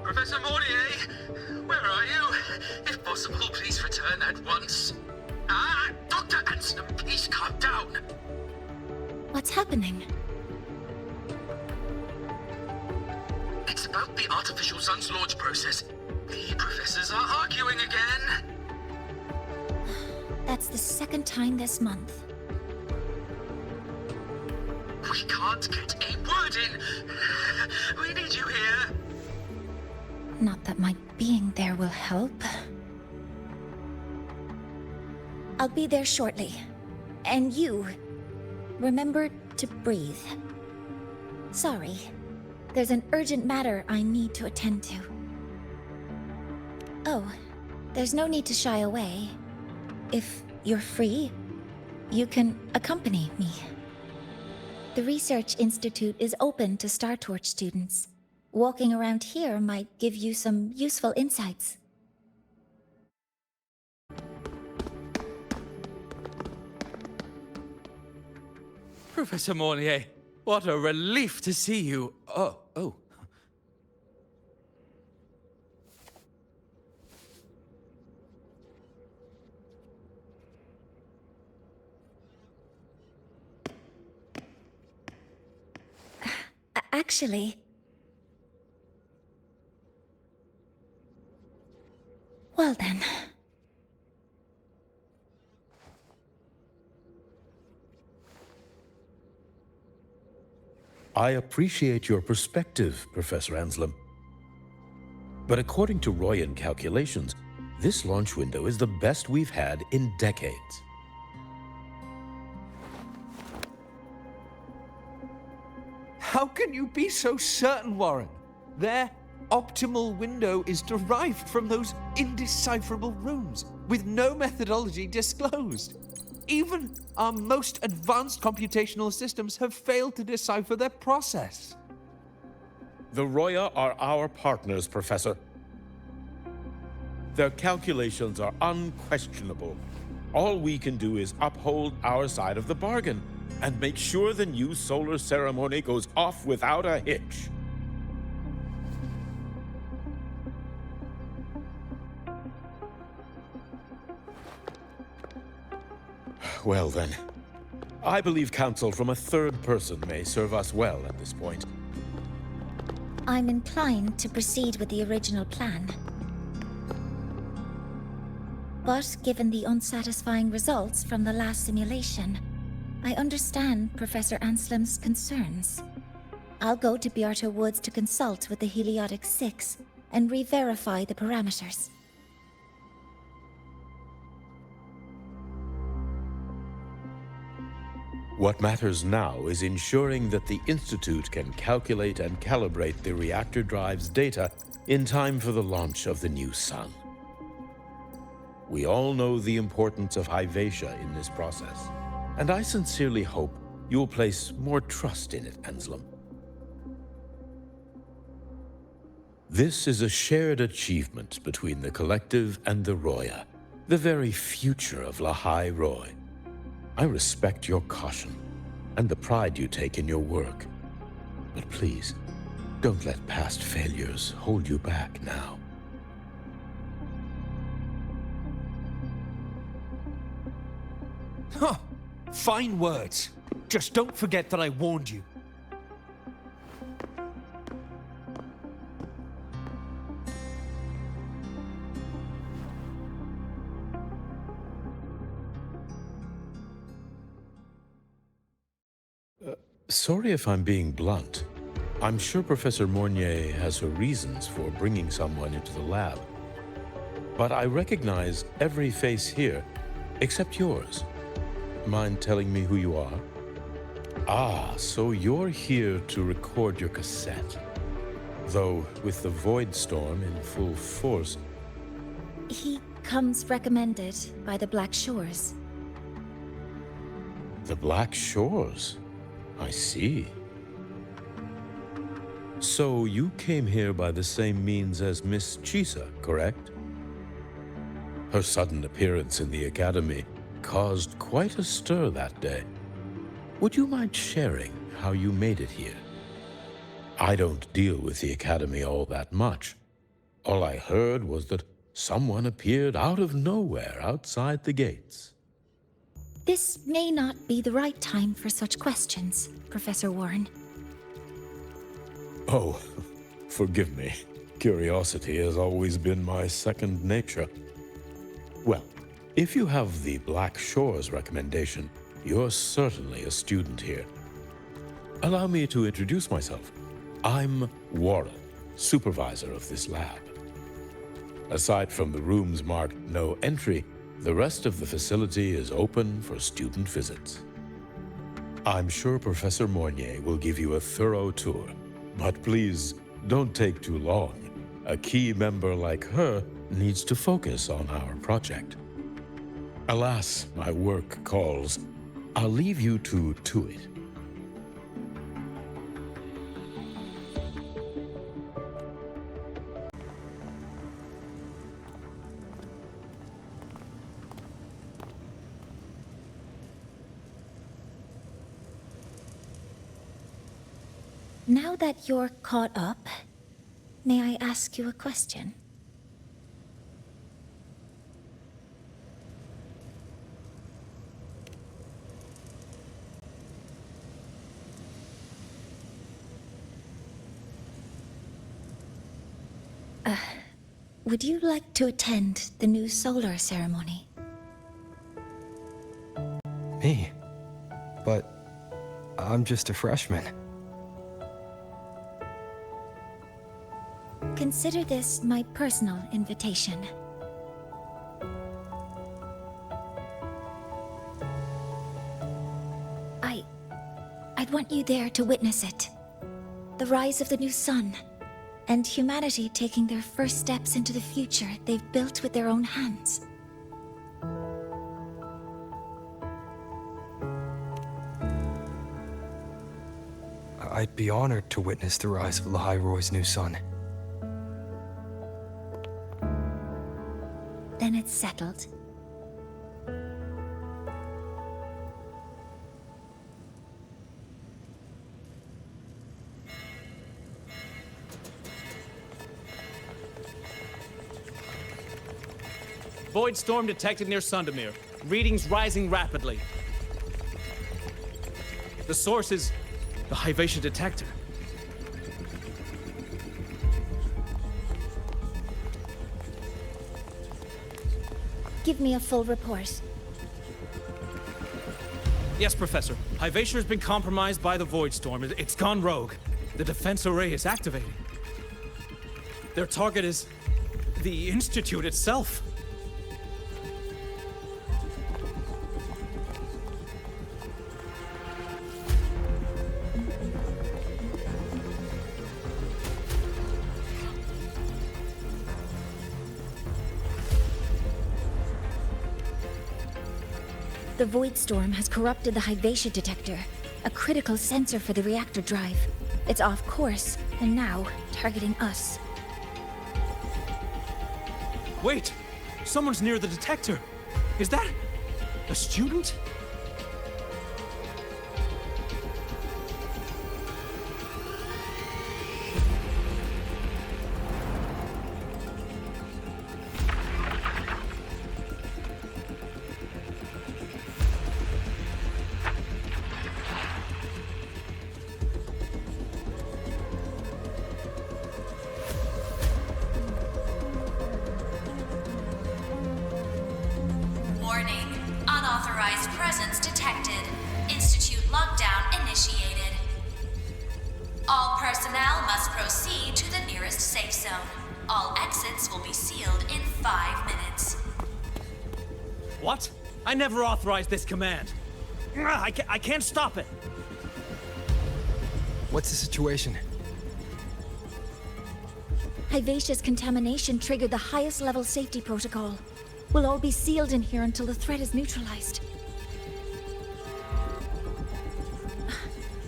Professor Mornier, where are you? If possible, please return at once. Dr. Anson, please calm down. What's happening? It's about the artificial sun's launch process. The professors are arguing again. That's the second time this month. We can't get a word in. We need you here. Not that my being there will help. I'll be there shortly. And you, remember to breathe. Sorry. There's an urgent matter I need to attend to. Oh, there's no need to shy away. If you're free, you can accompany me. The Research Institute is open to Star Torch students. Walking around here might give you some useful insights. Professor Mornier, what a relief to see you. Oh. Actually... Well then... I appreciate your perspective, Professor Anslem. But according to Royan calculations, this launch window is the best we've had in decades. How can you be so certain, Warren? Their optimal window is derived from those indecipherable runes, with no methodology disclosed. Even our most advanced computational systems have failed to decipher their process. The Roya are our partners, Professor. Their calculations are unquestionable. All we can do is uphold our side of the bargain and make sure the new solar ceremony goes off without a hitch. Well then, I believe counsel from a third person may serve us well at this point. I'm inclined to proceed with the original plan. But given the unsatisfying results from the last simulation, I understand Professor Anslem's concerns. I'll go to Beata Woods to consult with the Heliotic 6 and re-verify the parameters. What matters now is ensuring that the Institute can calculate and calibrate the reactor drive's data in time for the launch of the new sun. We all know the importance of Hyvatia in this process, and I sincerely hope you'll place more trust in it, Anslem. This is a shared achievement between the Collective and the Roya, the very future of Lahai Roy. I respect your caution and the pride you take in your work, but please, don't let past failures hold you back now. Huh. Fine words. Just don't forget that I warned you. Sorry if I'm being blunt. I'm sure Professor Mornier has her reasons for bringing someone into the lab. But I recognize every face here, except yours. Mind telling me who you are? Ah, so you're here to record your cassette. Though, with the Void Storm in full force... He comes recommended by the Black Shores. The Black Shores? I see. So you came here by the same means as Miss Chisa, correct? Her sudden appearance in the Academy caused quite a stir that day. Would you mind sharing how you made it here? I don't deal with the Academy all that much. All I heard was that someone appeared out of nowhere outside the gates. This may not be the right time for such questions, Professor Warren. Oh, forgive me. Curiosity has always been my second nature. Well, if you have the Black Shores recommendation, you're certainly a student here. Allow me to introduce myself. I'm Warren, supervisor of this lab. Aside from the rooms marked no entry, the rest of the facility is open for student visits. I'm sure Professor Mornier will give you a thorough tour, but please don't take too long. A key member like her needs to focus on our project. Alas, my work calls. I'll leave you to it. Now that you're caught up, may I ask you a question? Would you like to attend the new solar ceremony? Me? But I'm just a freshman. Consider this my personal invitation. I'd want you there to witness it. The rise of the new sun, and humanity taking their first steps into the future they've built with their own hands. I'd be honored to witness the rise of Lahai Roy's new sun. Then it's settled. Void storm detected near Sundermere. Readings rising rapidly. The source is the Hyvatia detector. Give me a full report. Yes, Professor. Hyvatia has been compromised by the Void Storm. It's gone rogue. The defense array is activating. Their target is the Institute itself. The Void Storm has corrupted the Hyvatia detector, a critical sensor for the reactor drive. It's off course, and now targeting us. Wait! Someone's near the detector! Is that a student? Warning. Unauthorized presence detected. Institute lockdown initiated. All personnel must proceed to the nearest safe zone. All exits will be sealed in 5 minutes. What? I never authorized this command. I can't stop it. What's the situation? Hyvatia's contamination triggered the highest level safety protocol. We'll all be sealed in here until the threat is neutralized.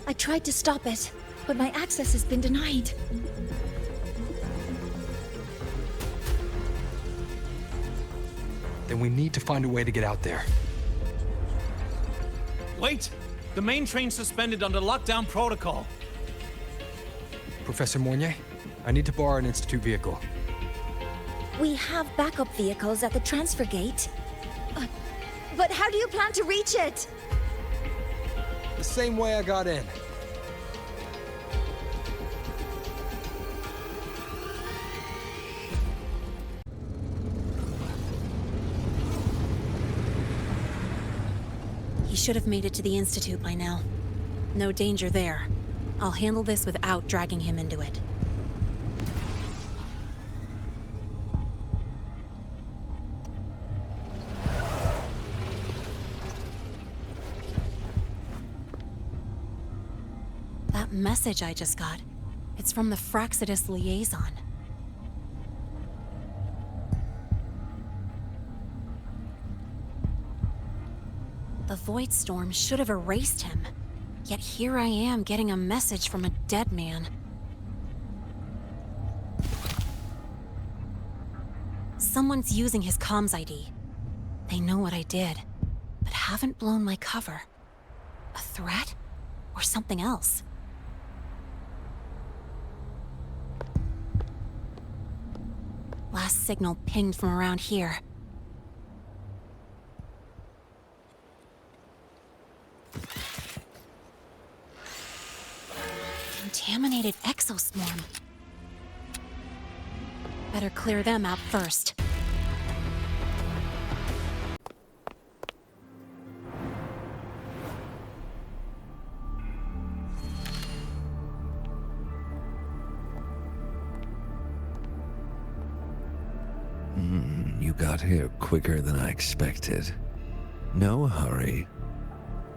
I tried to stop it, but my access has been denied. Then we need to find a way to get out there. Wait! The main train's suspended under lockdown protocol. Professor Mornier, I need to borrow an Institute vehicle. We have backup vehicles at the transfer gate. But how do you plan to reach it? The same way I got in. He should have made it to the Institute by now. No danger there. I'll handle this without dragging him into it. That message I just got, it's from the Fraxidus liaison. The Void Storm should have erased him. Yet here I am getting a message from a dead man. Someone's using his comms ID. They know what I did, but haven't blown my cover. A threat? Or something else? Last signal pinged from around here. Contaminated exoswarm. Better clear them out first. You got here quicker than I expected. No hurry.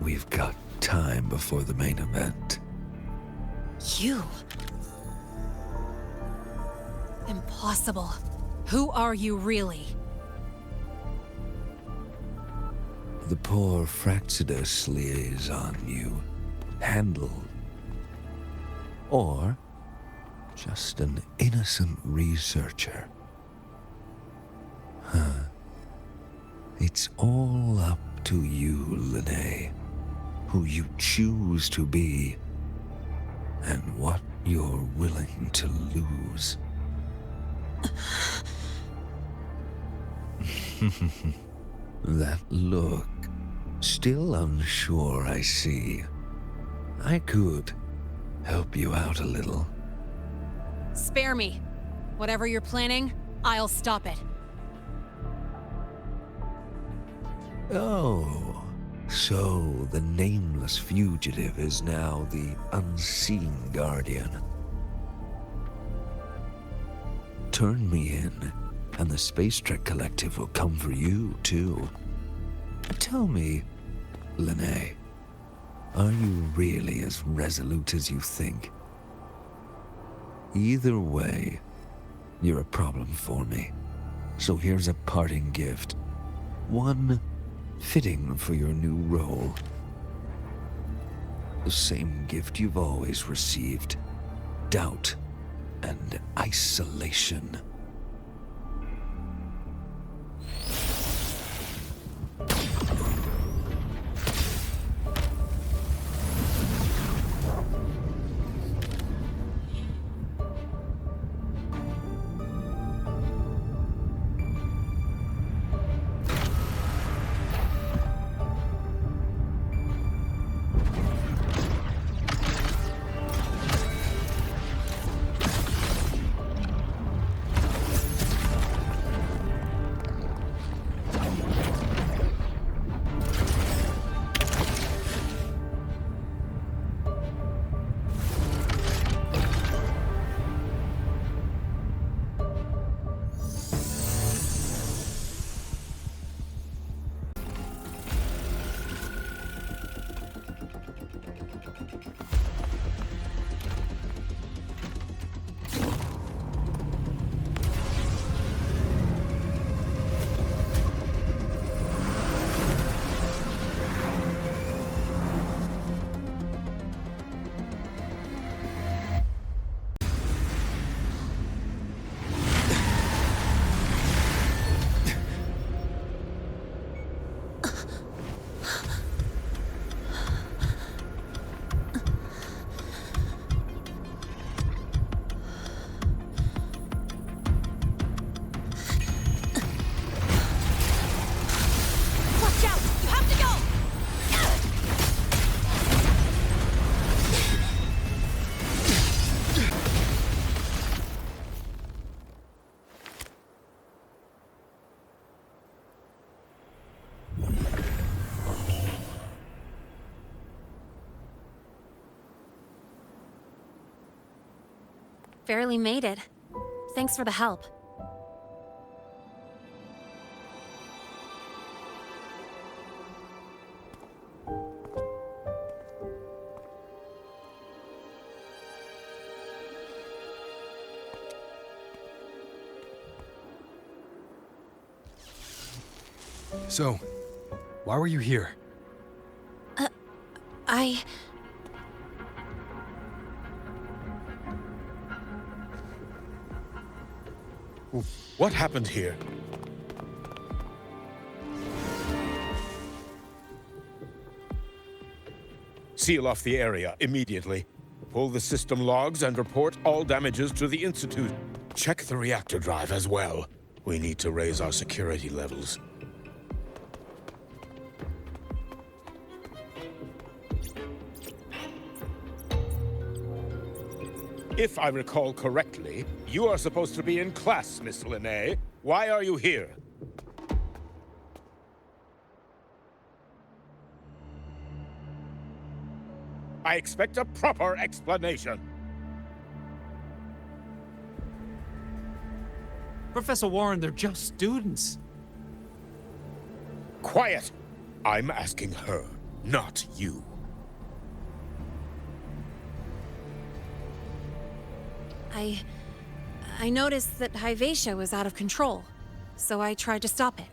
We've got time before the main event. You? Impossible. Who are you really? The poor Fraxidus liaison you handled. Or just an innocent researcher. It's all up to you, Lene. Who you choose to be, and what you're willing to lose. That look. Still unsure, I see. I could help you out a little. Spare me. Whatever you're planning, I'll stop it. Oh, so the nameless fugitive is now the unseen guardian. Turn me in, and the Space Trek Collective will come for you, too. Tell me, Lene, are you really as resolute as you think? Either way, you're a problem for me. So here's a parting gift. One fitting for your new role. The same gift you've always received. Doubt and isolation. Barely made it. Thanks for the help. So, why were you here? What happened here? Seal off the area immediately. Pull the system logs and report all damages to the Institute. Check the reactor drive as well. We need to raise our security levels. If I recall correctly, you are supposed to be in class, Miss Linnae. Why are you here? I expect a proper explanation. Professor Warren, they're just students. Quiet! I'm asking her, not you. I noticed that Hyvatia was out of control, so I tried to stop it.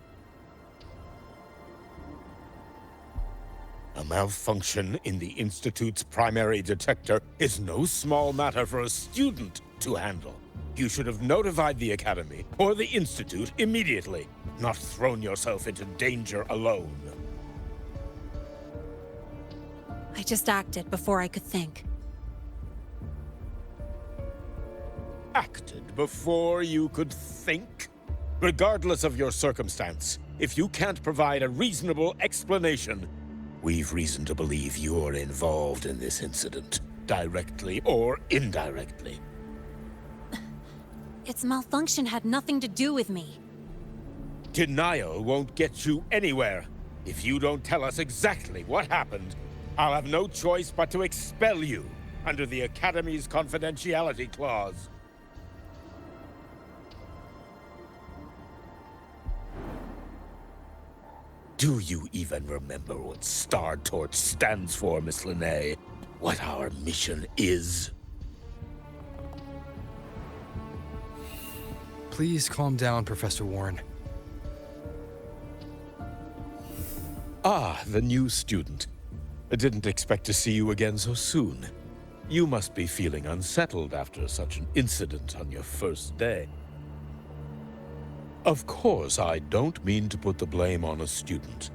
A malfunction in the Institute's primary detector is no small matter for a student to handle. You should have notified the Academy or the Institute immediately, not thrown yourself into danger alone. I just acted before I could think. Acted before you could think? Regardless of your circumstance, if you can't provide a reasonable explanation, we've reason to believe you're involved in this incident, directly or indirectly. Its malfunction had nothing to do with me. Denial won't get you anywhere. If you don't tell us exactly what happened, I'll have no choice but to expel you under the Academy's confidentiality clause. Do you even remember what Star Torch stands for, Miss Linnae? What our mission is? Please calm down, Professor Warren. Ah, the new student. I didn't expect to see you again so soon. You must be feeling unsettled after such an incident on your first day. Of course, I don't mean to put the blame on a student,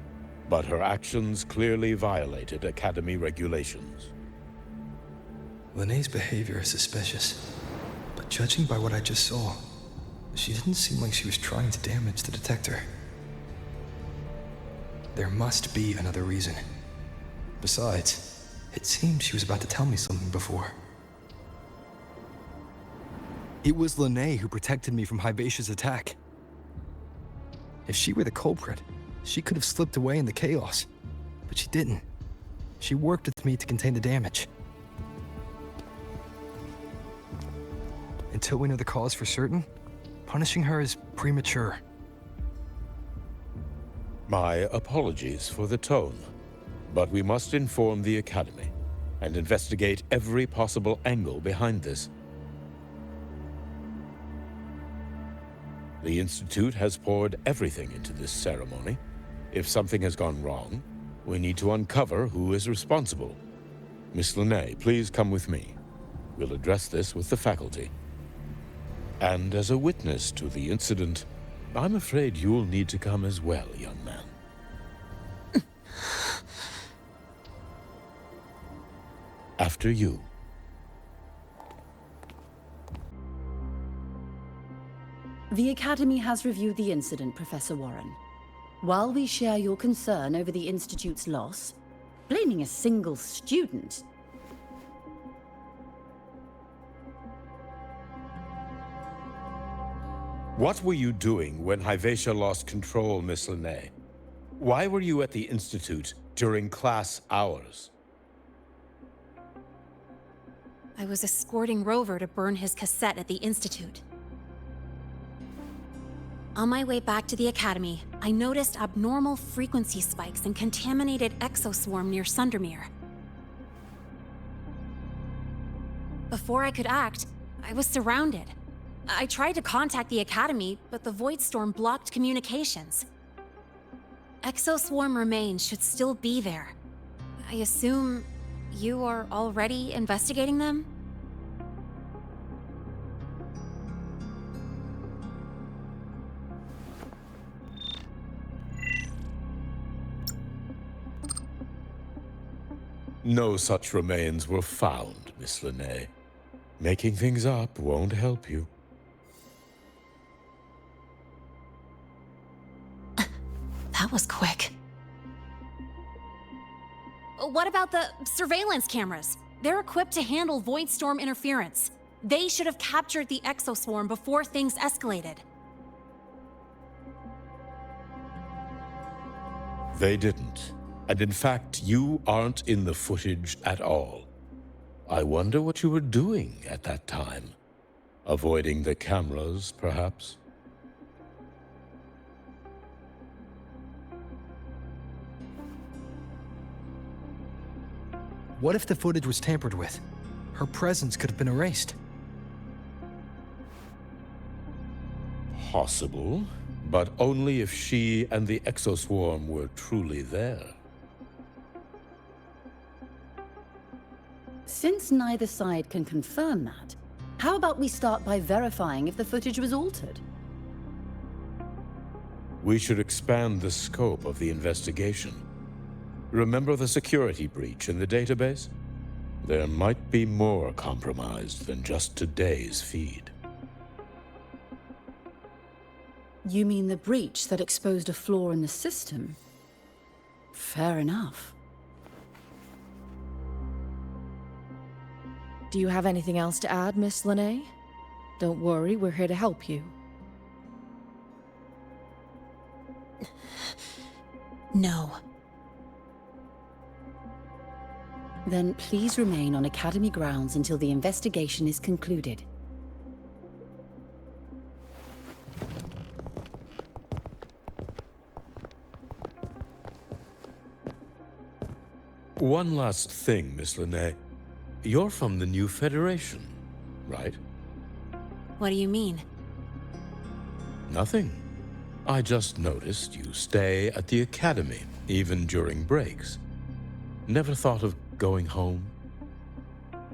but her actions clearly violated Academy regulations. Linnae's behavior is suspicious, but judging by what I just saw, she didn't seem like she was trying to damage the detector. There must be another reason. Besides, it seemed she was about to tell me something before. It was Linnae who protected me from Hivatia's attack. If she were the culprit, she could have slipped away in the chaos. But she didn't. She worked with me to contain the damage. Until we know the cause for certain, punishing her is premature. My apologies for the tone, but we must inform the Academy and investigate every possible angle behind this. The Institute has poured everything into this ceremony. If something has gone wrong, we need to uncover who is responsible. Miss Linnae, please come with me. We'll address this with the faculty. And as a witness to the incident, I'm afraid you'll need to come as well, young man. After you. The Academy has reviewed the incident, Professor Warren. While we share your concern over the Institute's loss, blaming a single student... What were you doing when Hyvatia lost control, Miss Linnae? Why were you at the Institute during class hours? I was escorting Rover to burn his cassette at the Institute. On my way back to the Academy, I noticed abnormal frequency spikes and contaminated exoswarm near Sundermere. Before I could act, I was surrounded. I tried to contact the Academy, but the Void Storm blocked communications. Exoswarm remains should still be there. I assume you are already investigating them? No such remains were found, Miss Linnae. Making things up won't help you. That was quick. What about the surveillance cameras? They're equipped to handle Void Storm interference. They should have captured the exoswarm before things escalated. They didn't. And in fact, you aren't in the footage at all. I wonder what you were doing at that time. Avoiding the cameras, perhaps? What if the footage was tampered with? Her presence could have been erased. Possible, but only if she and the exoswarm were truly there. Since neither side can confirm that, how about we start by verifying if the footage was altered? We should expand the scope of the investigation. Remember the security breach in the database? There might be more compromised than just today's feed. You mean the breach that exposed a flaw in the system? Fair enough. Do you have anything else to add, Miss Lene? Don't worry, we're here to help you. No. Then please remain on Academy grounds until the investigation is concluded. One last thing, Miss Lene. You're from the new Federation, right? What do you mean? Nothing. I just noticed you stay at the Academy, even during breaks. Never thought of going home?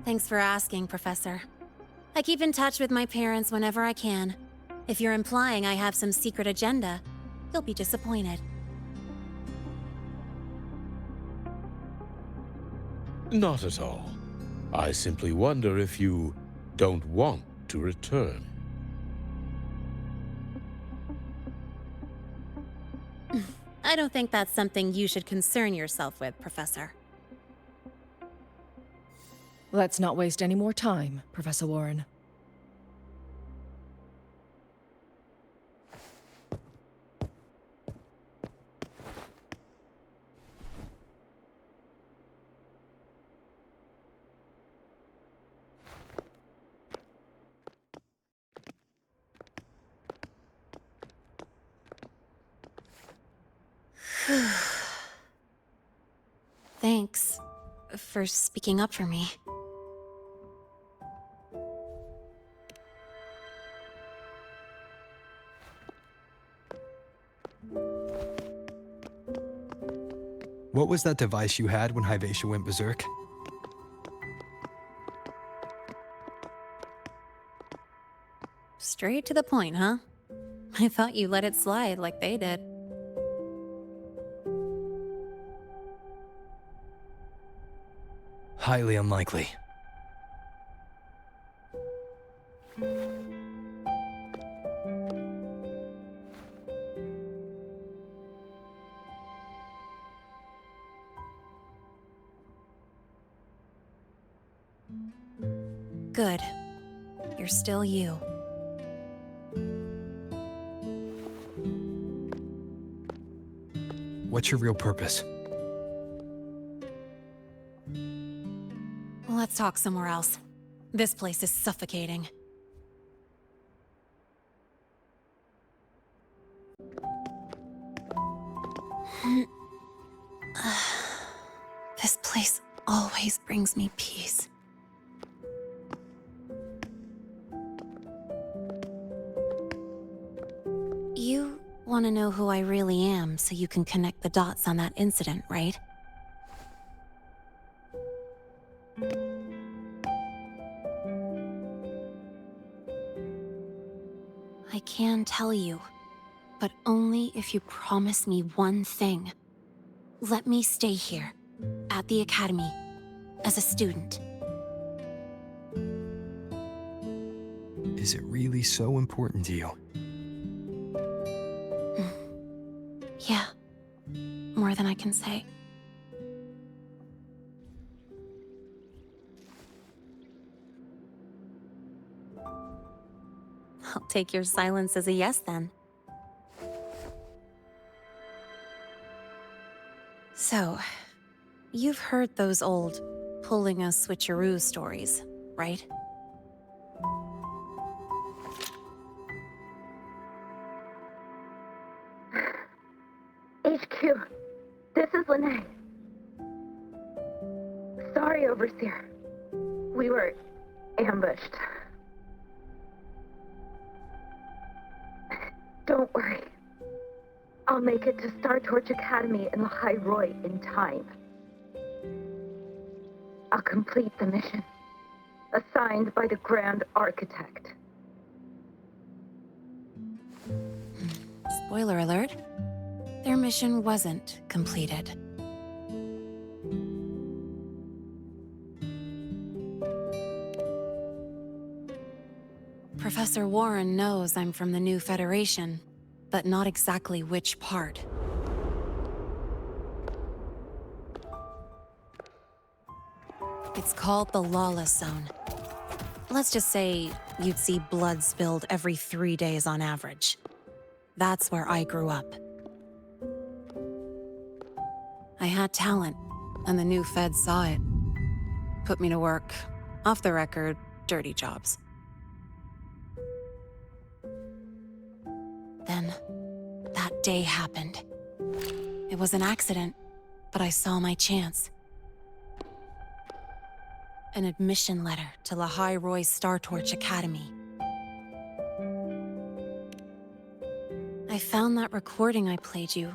Thanks for asking, Professor. I keep in touch with my parents whenever I can. If you're implying I have some secret agenda, you'll be disappointed. Not at all. I simply wonder if you don't want to return. I don't think that's something you should concern yourself with, Professor. Let's not waste any more time, Professor Warren. Thanks for speaking up for me. What was that device you had when Hyvatia went berserk? Straight to the point, huh? I thought you let it slide like they did. Highly unlikely. Good. You're still you. What's your real purpose? Let's talk somewhere else. This place is suffocating. This place always brings me peace. You want to know who I really am so you can connect the dots on that incident, right? I can tell you, but only if you promise me one thing. Let me stay here, at the Academy, as a student. Is it really so important to you? Yeah, more than I can say. I'll take your silence as a yes then. So, you've heard those old pulling a switcheroo stories, right? HQ, this is Lene. Sorry, Overseer. We were ambushed. Don't worry. I'll make it to Star Torch Academy in Lahai Roy in time. I'll complete the mission, assigned by the Grand Architect. Spoiler alert, their mission wasn't completed. Professor Warren knows I'm from the new Federation, but not exactly which part. It's called the Lawless Zone. Let's just say you'd see blood spilled every 3 days on average. That's where I grew up. I had talent, and the new feds saw it. Put me to work, off the record, dirty jobs. Then, that day happened. It was an accident, but I saw my chance. An admission letter to Lahai Roy's Star Torch Academy. I found that recording I played you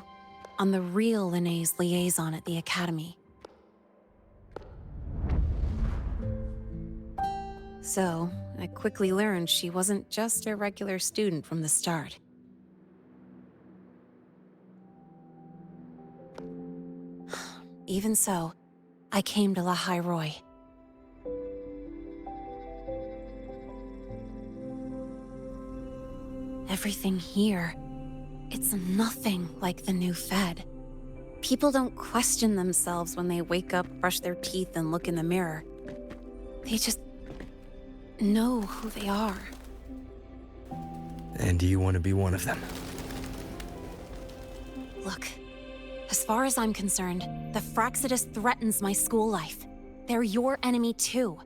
on the real Lene's liaison at the Academy. So, I quickly learned she wasn't just a regular student from the start. Even so, I came to Lahai Roy. Everything here, it's nothing like the new Fed. People don't question themselves when they wake up, brush their teeth, and look in the mirror. They just know who they are. And do you want to be one of them? Look, as far as I'm concerned, the Fraxidus threatens my school life. They're your enemy too.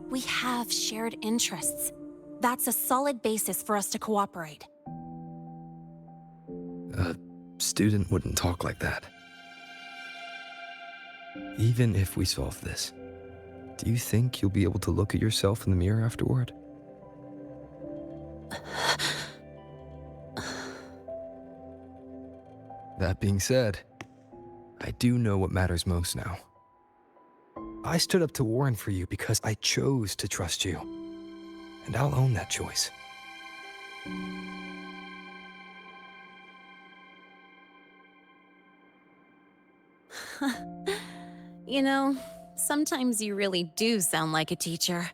We have shared interests. That's a solid basis for us to cooperate. A student wouldn't talk like that. Even if we solve this, do you think you'll be able to look at yourself in the mirror afterward? That being said, I do know what matters most now. I stood up to Warren for you because I chose to trust you. And I'll own that choice. You know, sometimes you really do sound like a teacher.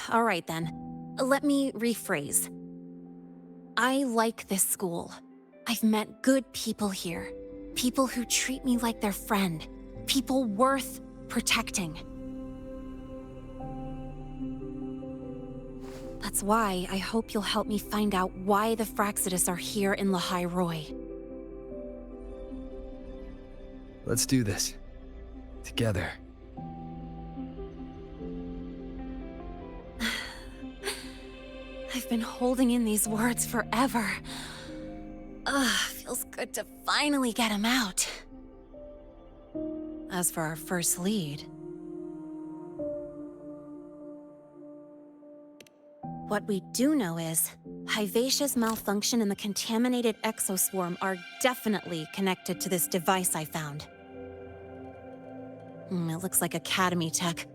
All right then, let me rephrase. I like this school. I've met good people here. People who treat me like their friend. People worth protecting. That's why I hope you'll help me find out why the Fraxidus are here in Lahai Roy. Let's do this. Together. I've been holding in these words forever. Feels good to finally get them out. As for our first lead, what we do know is Hivacia's malfunction and the contaminated exoswarm are definitely connected to this device I found. It looks like Academy tech.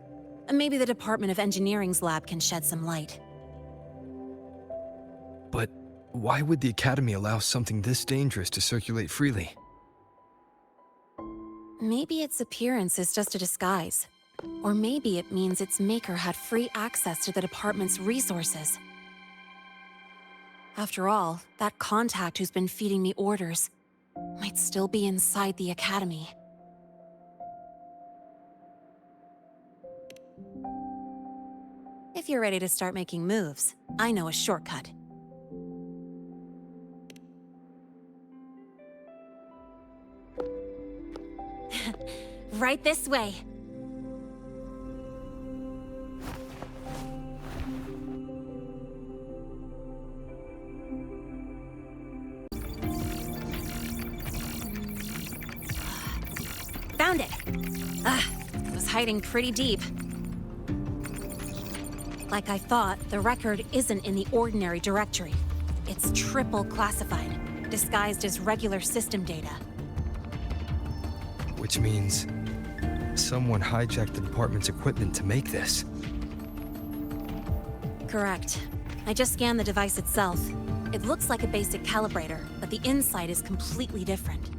Maybe the Department of Engineering's lab can shed some light. But why would the Academy allow something this dangerous to circulate freely? Maybe its appearance is just a disguise. Or maybe it means its maker had free access to the department's resources. After all, that contact who's been feeding me orders might still be inside the Academy. If you're ready to start making moves, I know a shortcut. Right this way. Found it! It was hiding pretty deep. Like I thought, the record isn't in the ordinary directory. It's triple classified, disguised as regular system data. Which means someone hijacked the department's equipment to make this. Correct. I just scanned the device itself. It looks like a basic calibrator, but the inside is completely different.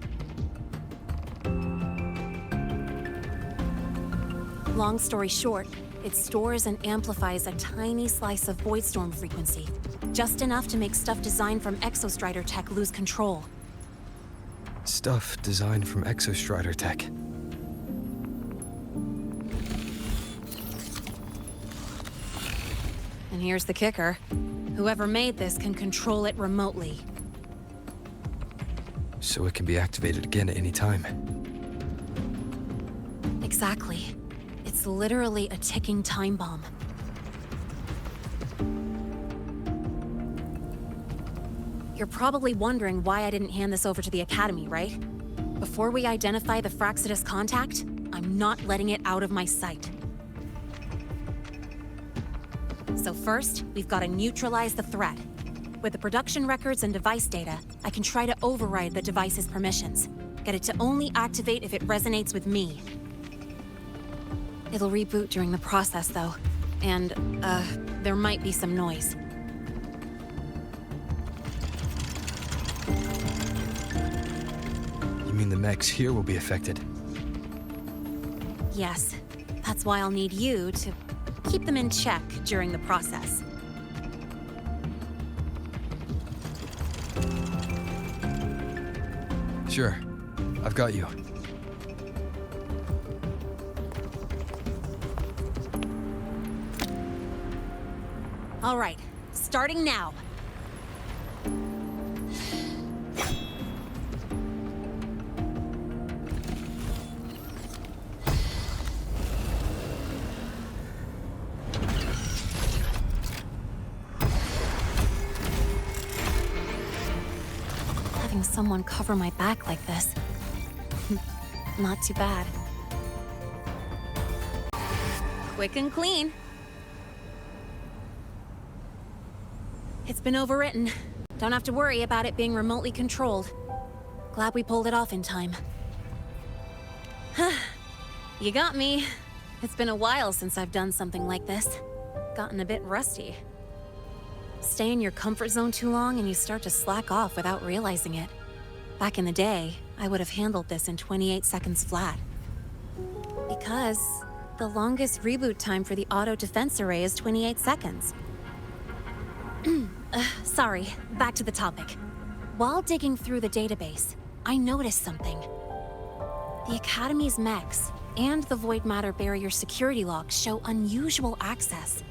Long story short, it stores and amplifies a tiny slice of voidstorm frequency, just enough to make stuff designed from Exostrider tech lose control. Stuff designed from Exostrider tech. And here's the kicker. Whoever made this can control it remotely. So it can be activated again at any time. Exactly. It's literally a ticking time bomb. You're probably wondering why I didn't hand this over to the Academy, right? Before we identify the Fraxidus contact, I'm not letting it out of my sight. So first, we've got to neutralize the threat. With the production records and device data, I can try to override the device's permissions. Get it to only activate if it resonates with me. It'll reboot during the process, though. And, there might be some noise. You mean the mechs here will be affected? Yes. That's why I'll need you to keep them in check during the process. Sure. I've got you. All right, starting now. Having someone cover my back like this. Not too bad. Quick and clean. It's been overwritten. Don't have to worry about it being remotely controlled. Glad we pulled it off in time. You got me. It's been a while since I've done something like this. Gotten a bit rusty. Stay in your comfort zone too long and you start to slack off without realizing it. Back in the day, I would have handled this in 28 seconds flat. Because the longest reboot time for the auto defense array is 28 seconds. Sorry, back to the topic. While digging through the database, I noticed something. The Academy's mechs and the Void Matter Barrier security logs show unusual access.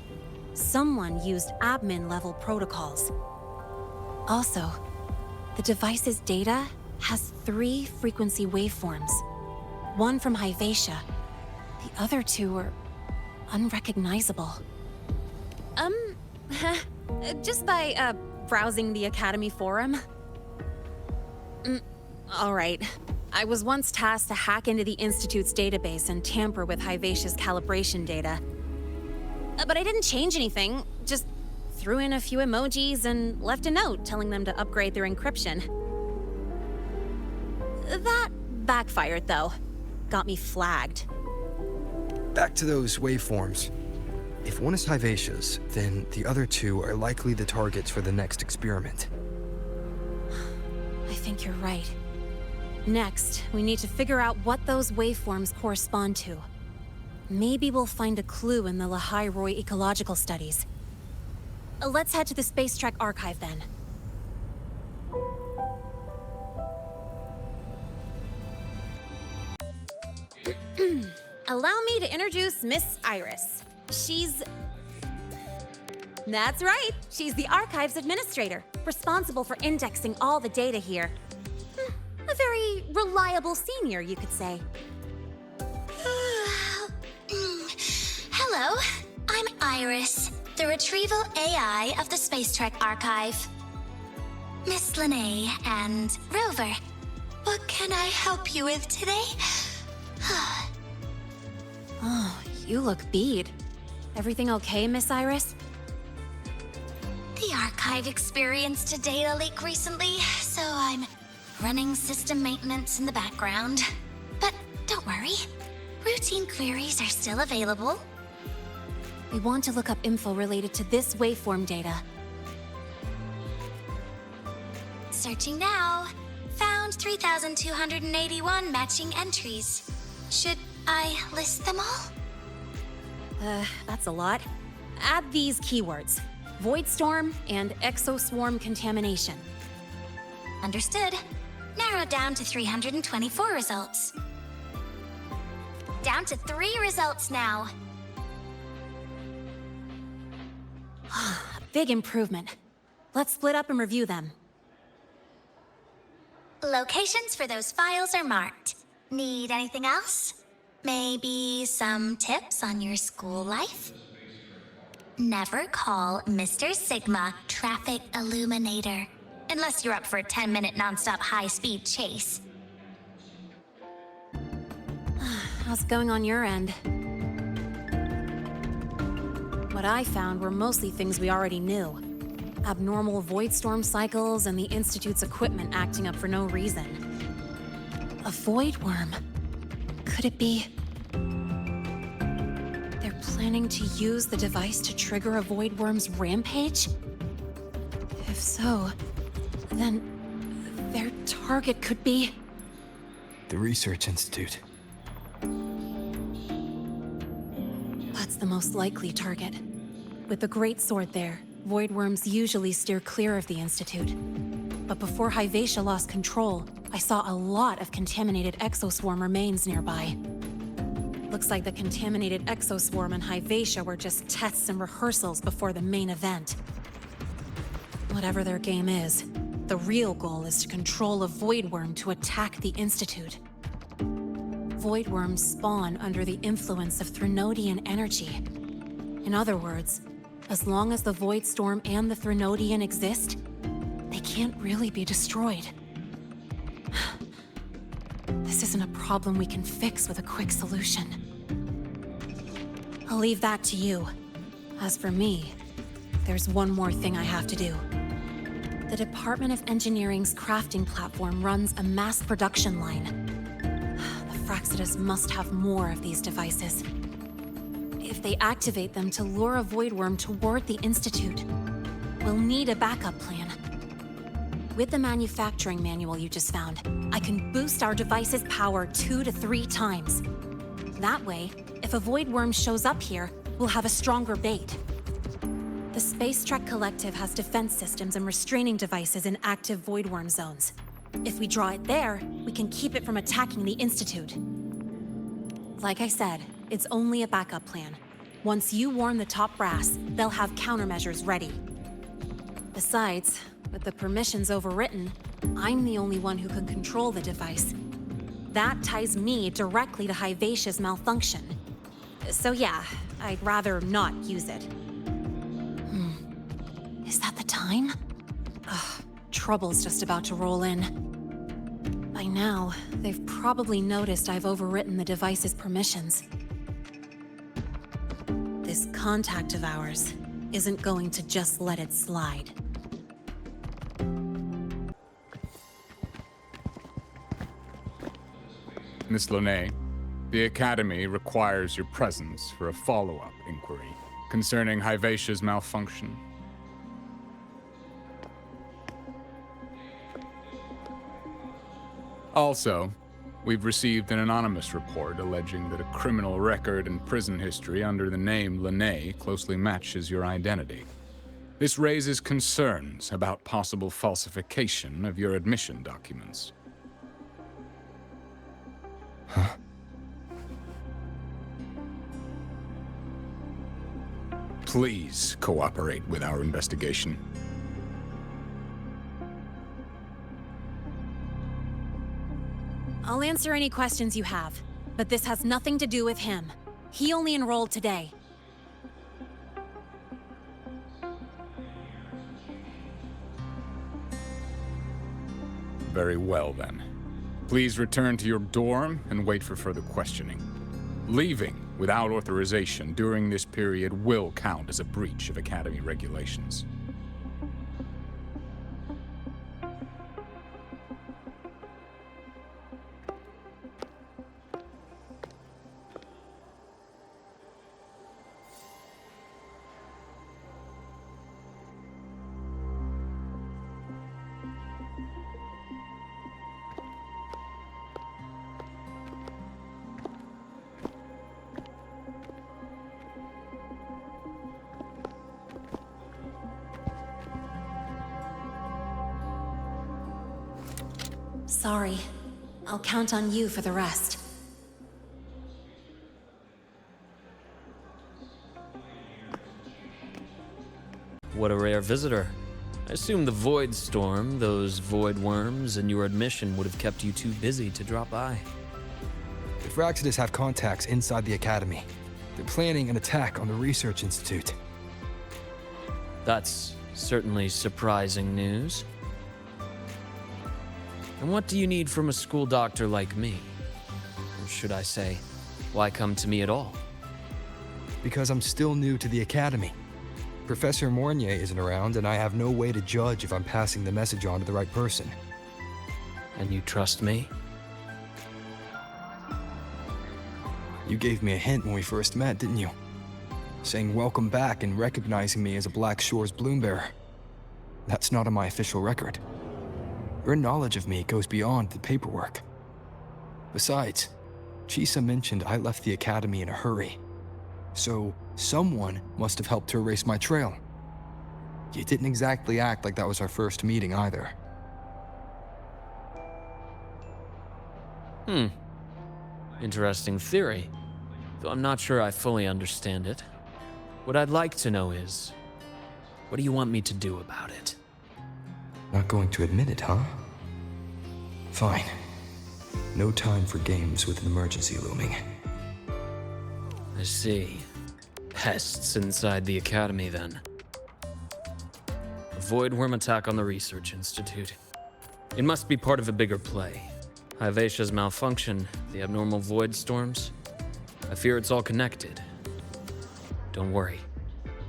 Someone used admin-level protocols. Also, the device's data has 3 frequency waveforms. One from Hyvatia. The other 2 are unrecognizable. Just by, browsing the Academy forum. All right. I was once tasked to hack into the Institute's database and tamper with Hyvatia's calibration data. But I didn't change anything, just threw in a few emojis and left a note telling them to upgrade their encryption. That backfired, though. Got me flagged. Back to those waveforms. If one is Hyvatia's, then the other 2 are likely the targets for the next experiment. I think you're right. Next, we need to figure out what those waveforms correspond to. Maybe we'll find a clue in the Lahai-Roy ecological studies. Let's head to the Space Trek archive, then. Allow me to introduce Miss Iris. She's That's right. She's the archives administrator, responsible for indexing all the data here. A very reliable senior, you could say. Hello, I'm Iris, the retrieval AI of the Space Trek Archive. Miss Linnae and Rover, what can I help you with today? Oh, you look beat. Everything okay, Miss Iris? The Archive experienced a data leak recently, so I'm running system maintenance in the background. But don't worry, routine queries are still available. We want to look up info related to this waveform data. Searching now. Found 3,281 matching entries. Should I list them all? That's a lot. Add these keywords: Void Storm and Exoswarm Contamination. Understood. Narrowed down to 324 results. Down to 3 results now. Big improvement. Let's split up and review them. Locations for those files are marked. Need anything else? Maybe some tips on your school life? Never call Mr. Sigma Traffic Illuminator, unless you're up for a 10-minute nonstop high-speed chase. How's it going on your end? What I found were mostly things we already knew. Abnormal void storm cycles and the Institute's equipment acting up for no reason. A void worm? Could it be... they're planning to use the device to trigger a void worm's rampage? If so, then their target could be... the Research Institute. That's the most likely target. With the Great Sword there, void worms usually steer clear of the Institute. But before Hyvatia lost control, I saw a lot of contaminated exoswarm remains nearby. Looks like the contaminated exoswarm and Hyvatia were just tests and rehearsals before the main event. Whatever their game is, the real goal is to control a void worm to attack the Institute. Void worms spawn under the influence of Threnodian energy. In other words, as long as the Void Storm and the Threnodian exist, they can't really be destroyed. This isn't a problem we can fix with a quick solution. I'll leave that to you. As for me, there's one more thing I have to do. The Department of Engineering's crafting platform runs a mass production line. The Fraxidus must have more of these devices. If they activate them to lure a void worm toward the Institute, we'll need a backup plan. With the manufacturing manual you just found, I can boost our device's power 2 to 3 times. That way, if a void worm shows up here, we'll have a stronger bait. The Space Trek Collective has defense systems and restraining devices in active void worm zones. If we draw it there, we can keep it from attacking the Institute. Like I said, it's only a backup plan. Once you warn the top brass, they'll have countermeasures ready. Besides, with the permissions overwritten, I'm the only one who can control the device. That ties me directly to Hyvatia's malfunction. So yeah, I'd rather not use it. Is that the time? Ugh, trouble's just about to roll in. By now, they've probably noticed I've overwritten the device's permissions. This contact of ours isn't going to just let it slide. Miss Linnae, the Academy requires your presence for a follow-up inquiry concerning Hyvatia's malfunction. Also, we've received an anonymous report alleging that a criminal record and prison history under the name Linnae closely matches your identity. This raises concerns about possible falsification of your admission documents. Huh? Please cooperate with our investigation. I'll answer any questions you have, but this has nothing to do with him. He only enrolled today. Very well, then. Please return to your dorm and wait for further questioning. Leaving without authorization during this period will count as a breach of Academy regulations. Sorry. I'll count on you for the rest. What a rare visitor. I assume the Void Storm, those void worms, and your admission would have kept you too busy to drop by. The Fraxidus have contacts inside the Academy. They're planning an attack on the Research Institute. That's certainly surprising news. And what do you need from a school doctor like me? Or should I say, why come to me at all? Because I'm still new to the Academy. Professor Mornier isn't around, and I have no way to judge if I'm passing the message on to the right person. And you trust me? You gave me a hint when we first met, didn't you? Saying welcome back and recognizing me as a Black Shore's Bloombearer. That's not on my official record. Your knowledge of me goes beyond the paperwork. Besides, Chisa mentioned I left the Academy in a hurry. So, someone must have helped to erase my trail. You didn't exactly act like that was our first meeting either. Interesting theory. Though I'm not sure I fully understand it. What I'd like to know is, what do you want me to do about it? Not going to admit it, huh? Fine. No time for games with an emergency looming. I see. Pests inside the Academy, then. A void worm attack on the Research Institute. It must be part of a bigger play. Hyvatia's malfunction, the abnormal void storms. I fear it's all connected. Don't worry.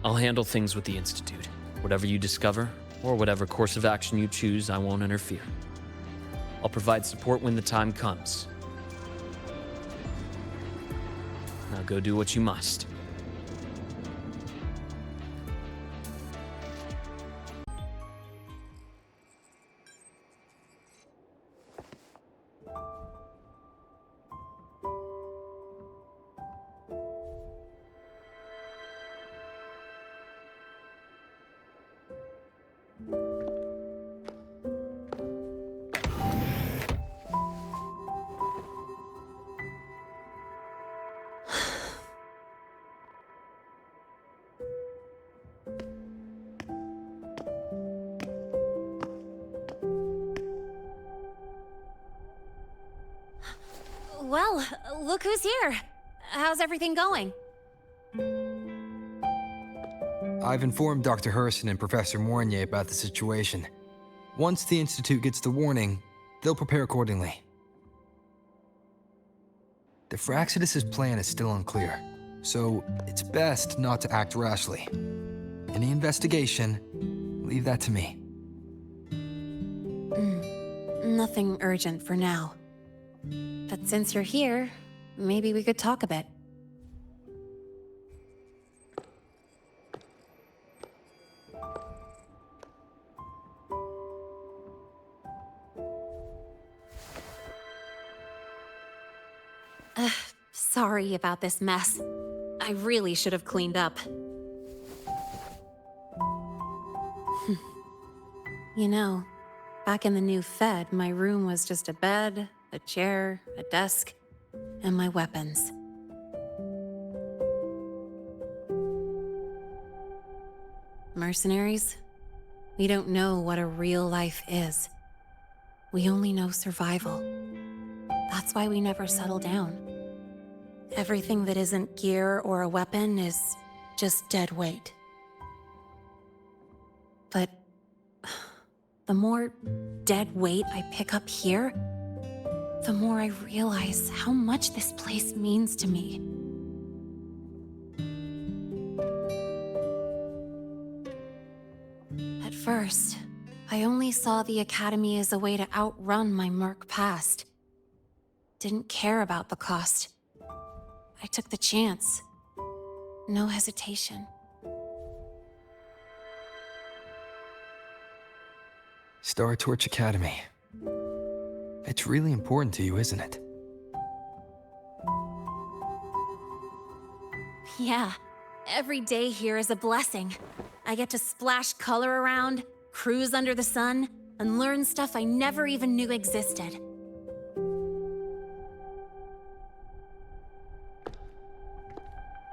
I'll handle things with the Institute. Whatever you discover, or whatever course of action you choose, I won't interfere. I'll provide support when the time comes. Now go do what you must. Well, look who's here. How's everything going? I've informed Dr. Herson and Professor Mornier about the situation. Once the Institute gets the warning, they'll prepare accordingly. The Fraxidus' plan is still unclear, so it's best not to act rashly. Any investigation, leave that to me. Nothing urgent for now. But since you're here, maybe we could talk a bit. Sorry about this mess. I really should have cleaned up. You know, back in the new Fed, my room was just a bed, a chair, a desk, and my weapons. Mercenaries? We don't know what a real life is. We only know survival. That's why we never settle down. Everything that isn't gear or a weapon is just dead weight. But the more dead weight I pick up here, the more I realize how much this place means to me. At first, I only saw the Academy as a way to outrun my merc past. Didn't care about the cost. I took the chance. No hesitation. Star Torch Academy. It's really important to you, isn't it? Yeah, every day here is a blessing. I get to splash color around, cruise under the sun, and learn stuff I never even knew existed.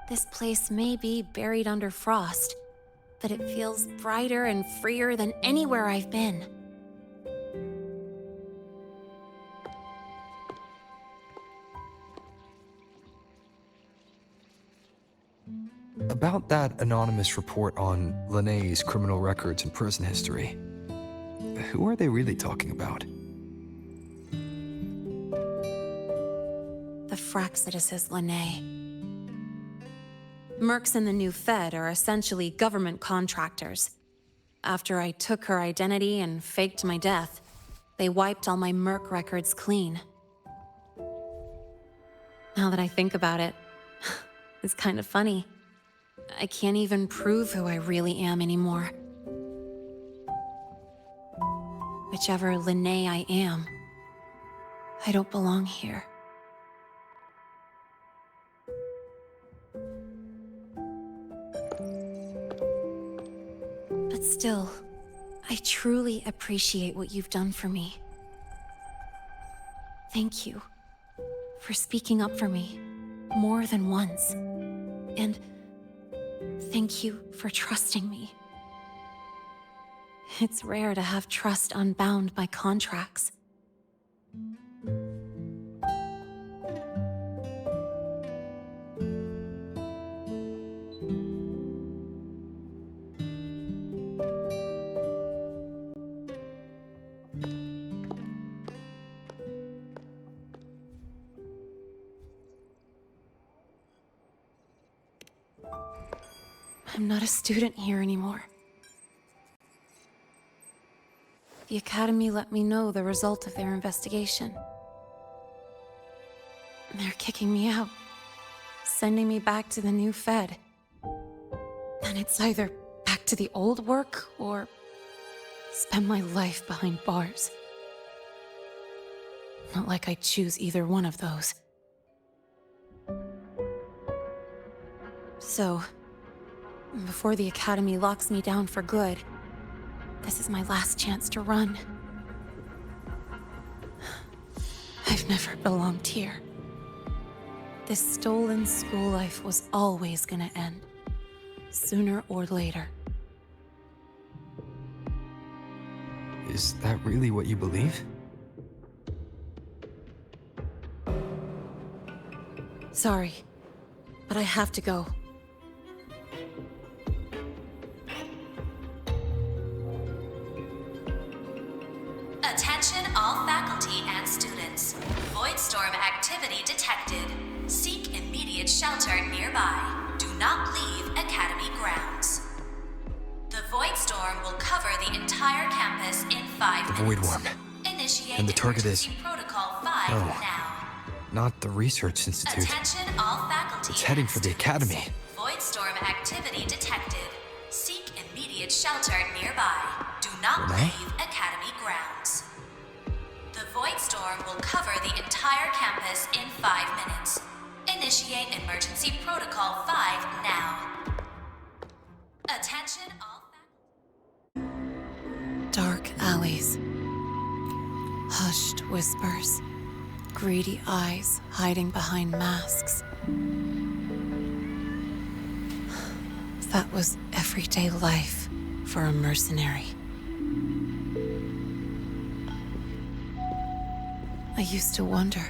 This place may be buried under frost, but it feels brighter and freer than anywhere I've been. About that anonymous report on Linné's criminal records and prison history, who are they really talking about? The Fraxidus Linné. Mercs in the new Fed are essentially government contractors. After I took her identity and faked my death, they wiped all my merc records clean. Now that I think about it, it's kind of funny. I can't even prove who I really am anymore. Whichever Linné I am, I don't belong here. But still, I truly appreciate what you've done for me. Thank you for speaking up for me more than once. And thank you for trusting me. It's rare to have trust unbound by contracts. I'm not a student here anymore. The Academy let me know the result of their investigation. They're kicking me out, sending me back to the new Fed. And it's either back to the old work or spend my life behind bars. Not like I choose either one of those. So, before the Academy locks me down for good, this is my last chance to run. I've never belonged here. This stolen school life was always gonna end, sooner or later. Is that really what you believe? Sorry, but I have to go. Attention all faculty and students. Voidstorm activity detected. Seek immediate shelter nearby. Do not leave Academy grounds. The Voidstorm will cover the entire campus in 5 The minutes. Void Worm. Initiate And the target is... emergency Protocol 5 Oh. now. Not the Research Institute. Attention all faculty. It's heading for the Academy. Voidstorm activity detected. Seek immediate shelter nearby. Do not Renee? leave Academy grounds. The Voidstorm will cover the entire campus in 5 minutes. Initiate emergency protocol 5 now. Attention all Dark alleys. Hushed whispers. Greedy eyes hiding behind masks. That was everyday life for a mercenary. I used to wonder,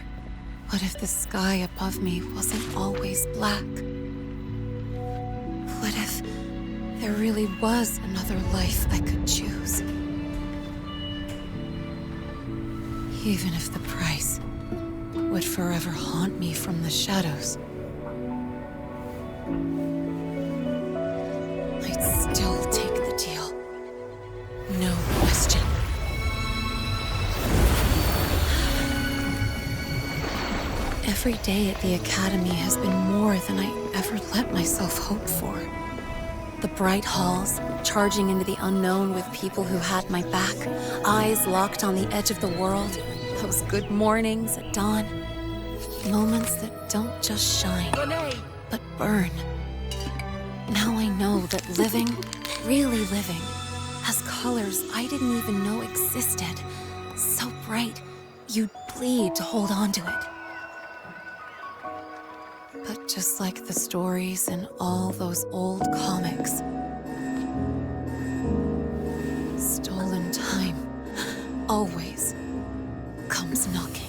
what if the sky above me wasn't always black? What if there really was another life I could choose? Even if the price would forever haunt me from the shadows, I'd still take the deal. No question. Every day at the Academy has been more than I ever let myself hope for. The bright halls, charging into the unknown with people who had my back, eyes locked on the edge of the world, those good mornings at dawn, moments that don't just shine, but burn. Now I know that living, really living, has colors I didn't even know existed. So bright, you'd bleed to hold on to it. But just like the stories in all those old comics, stolen time always comes knocking.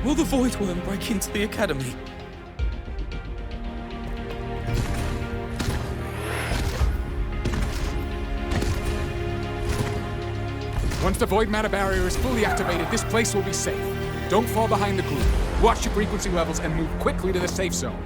Will the Void Worm break into the Academy? Once the void matter barrier is fully activated, this place will be safe. Don't fall behind the group. Watch your frequency levels and move quickly to the safe zone.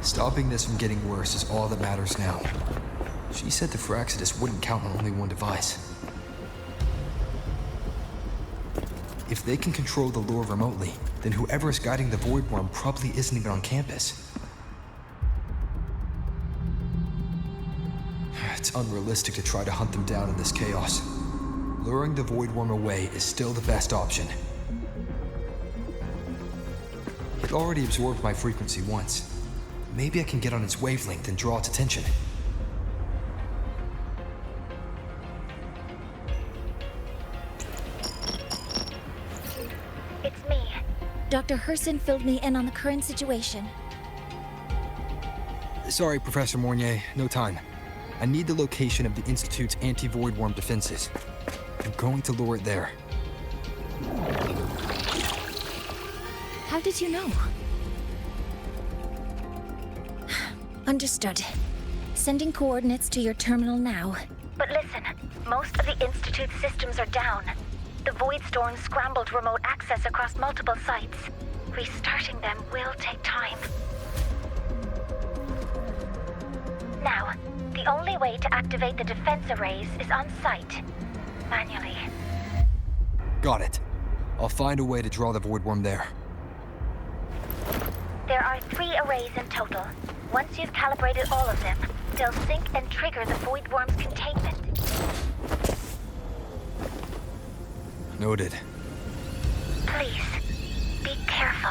Stopping this from getting worse is all that matters now. She said the Firaxidus wouldn't count on only one device. If they can control the lure remotely, then whoever is guiding the Void Worm probably isn't even on campus. It's unrealistic to try to hunt them down in this chaos. Luring the Void Worm away is still the best option. It already absorbed my frequency once. Maybe I can get on its wavelength and draw its attention. It's me. Dr. Herson filled me in on the current situation. Sorry, Professor Mornier, no time. I need the location of the Institute's anti-Void Worm defenses. I'm going to lure it there. How did you know? Understood. Sending coordinates to your terminal now. But listen, most of the Institute's systems are down. The Void Storm scrambled remote access across multiple sites. Restarting them will take time. Now, the only way to activate the defense arrays is on site. Manually. Got it. I'll find a way to draw the Void Worm there. There are 3 arrays in total. Once you've calibrated all of them, they'll sync and trigger the Void Worm's containment. Noted. Please, be careful.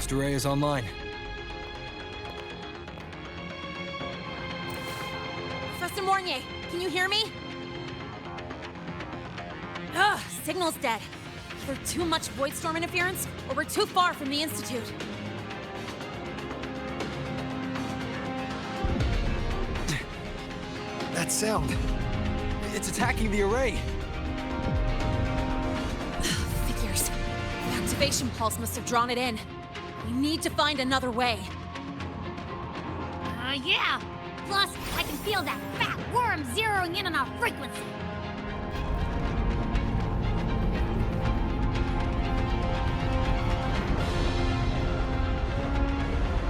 First array is online. Professor Mornier, can you hear me? Ugh, signal's dead. Either too much void storm interference, or we're too far from the Institute. That sound. It's attacking the array. Figures. The activation pulse must have drawn it in. We need to find another way. Yeah! Plus, I can feel that fat worm zeroing in on our frequency.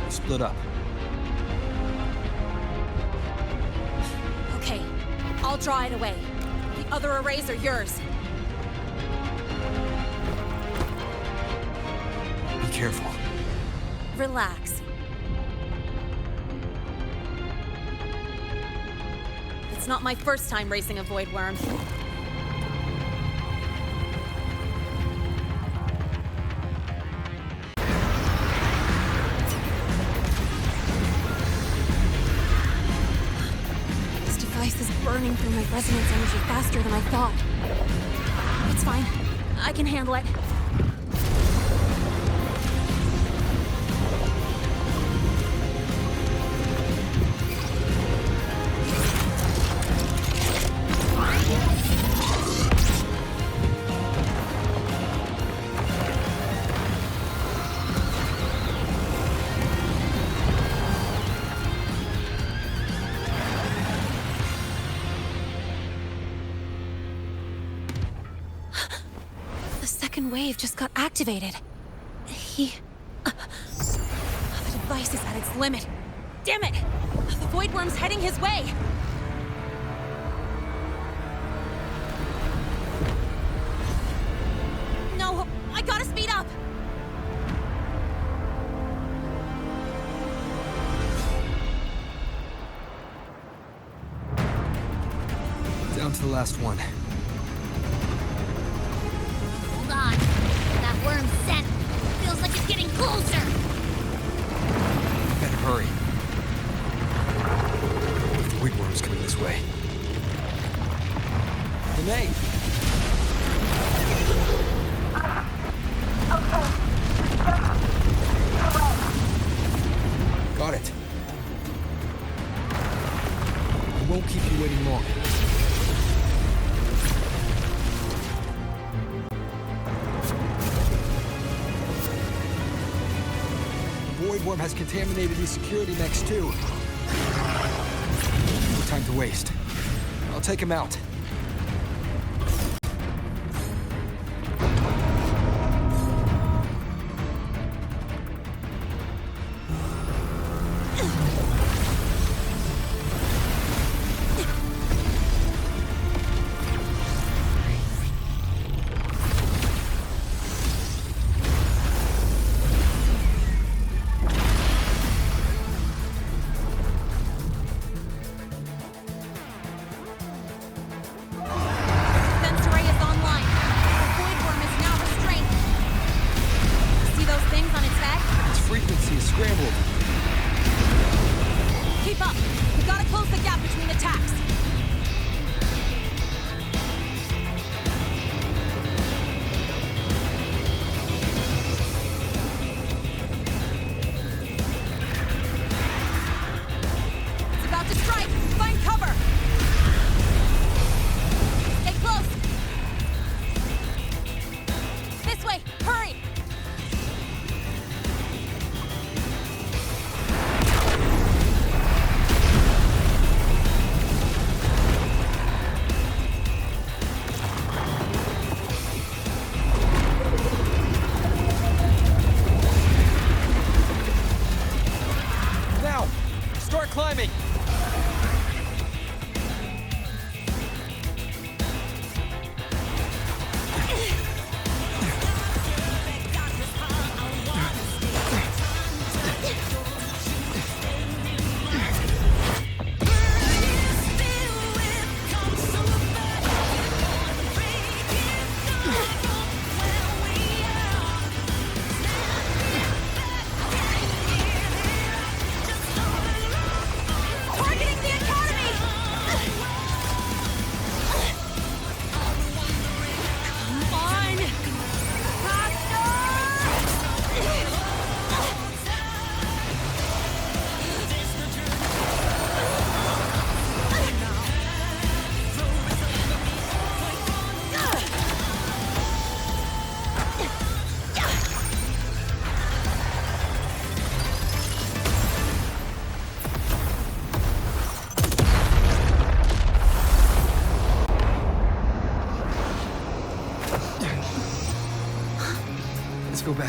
Split up. Okay, I'll draw it away. The other arrays are yours. Be careful. Relax. It's not my first time racing a void worm. This device is burning through my resonance energy faster than I thought. It's fine. I can handle it. Wave just got activated. The device is at its limit. Damn it! The void worm's heading his way. No, I gotta speed up. Down to the last one. Hold on. That worm's scent feels like it's getting closer. Better hurry. The weak worm's coming this way. Renee! Got it. I won't keep you waiting long. The void worm has contaminated these security mechs too. No time to waste. I'll take him out.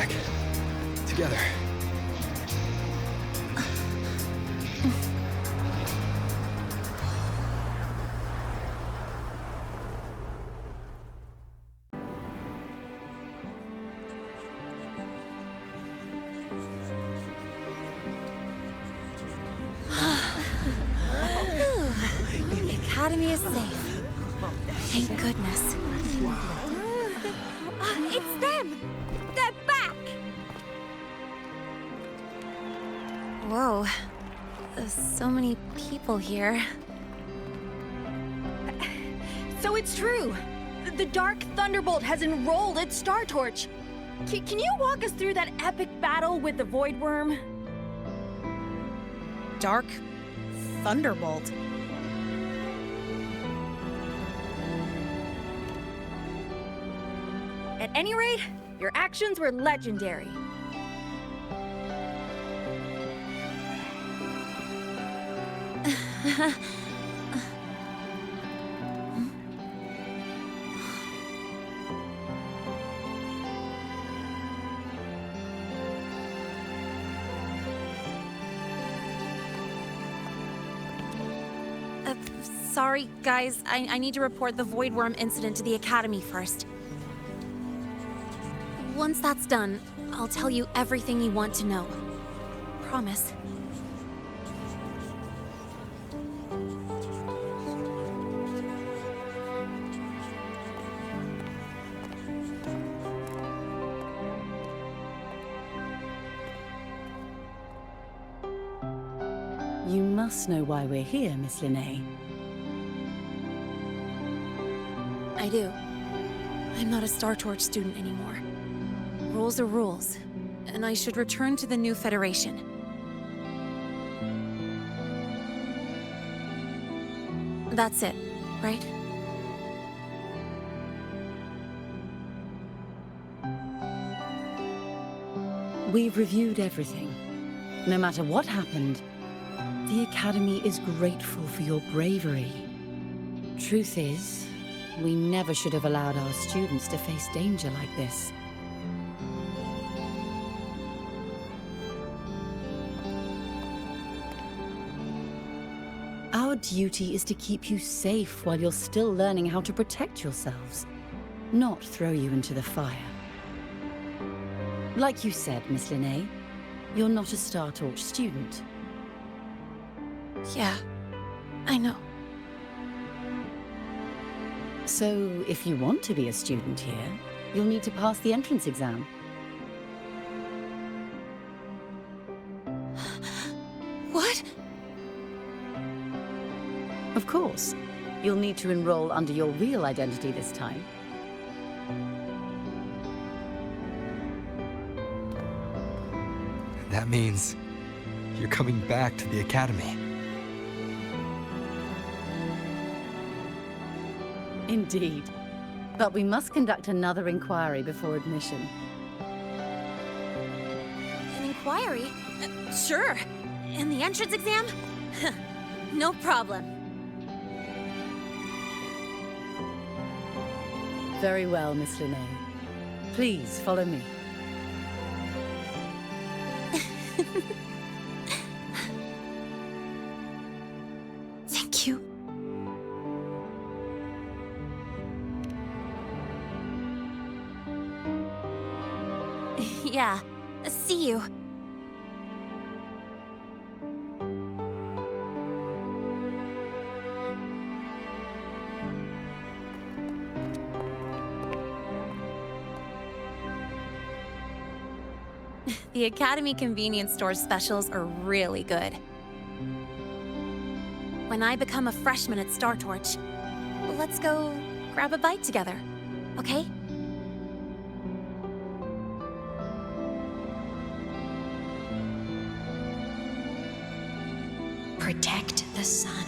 back. Together. The Academy is safe. Thank goodness. It's them! They're back! Whoa. There's so many people here. So it's true. The Dark Thunderbolt has enrolled at Star Torch. Can you walk us through that epic battle with the Void Worm? Dark Thunderbolt? At any rate, your actions were legendary. Sorry, guys. I need to report the Void Worm incident to the Academy first. Once that's done, I'll tell you everything you want to know. Promise. You must know why we're here, Miss Linné. I do. I'm not a Star Torch student anymore. Rules are rules, and I should return to the new Federation. That's it, right? We've reviewed everything. No matter what happened, the Academy is grateful for your bravery. Truth is, we never should have allowed our students to face danger like this. Our duty is to keep you safe while you're still learning how to protect yourselves, not throw you into the fire. Like you said, Miss Linné, you're not a Star Torch student. Yeah, I know. So, if you want to be a student here, you'll need to pass the entrance exam. What? Of course. You'll need to enroll under your real identity this time. That means you're coming back to the Academy. Indeed. But we must conduct another inquiry before admission. An inquiry? Sure. And the entrance exam? No problem. Very well, Miss Linné. Please follow me. Thank you. Yeah. See you. The Academy convenience store specials are really good. When I become a freshman at Star Torch, let's go grab a bite together, okay? Protect the sun.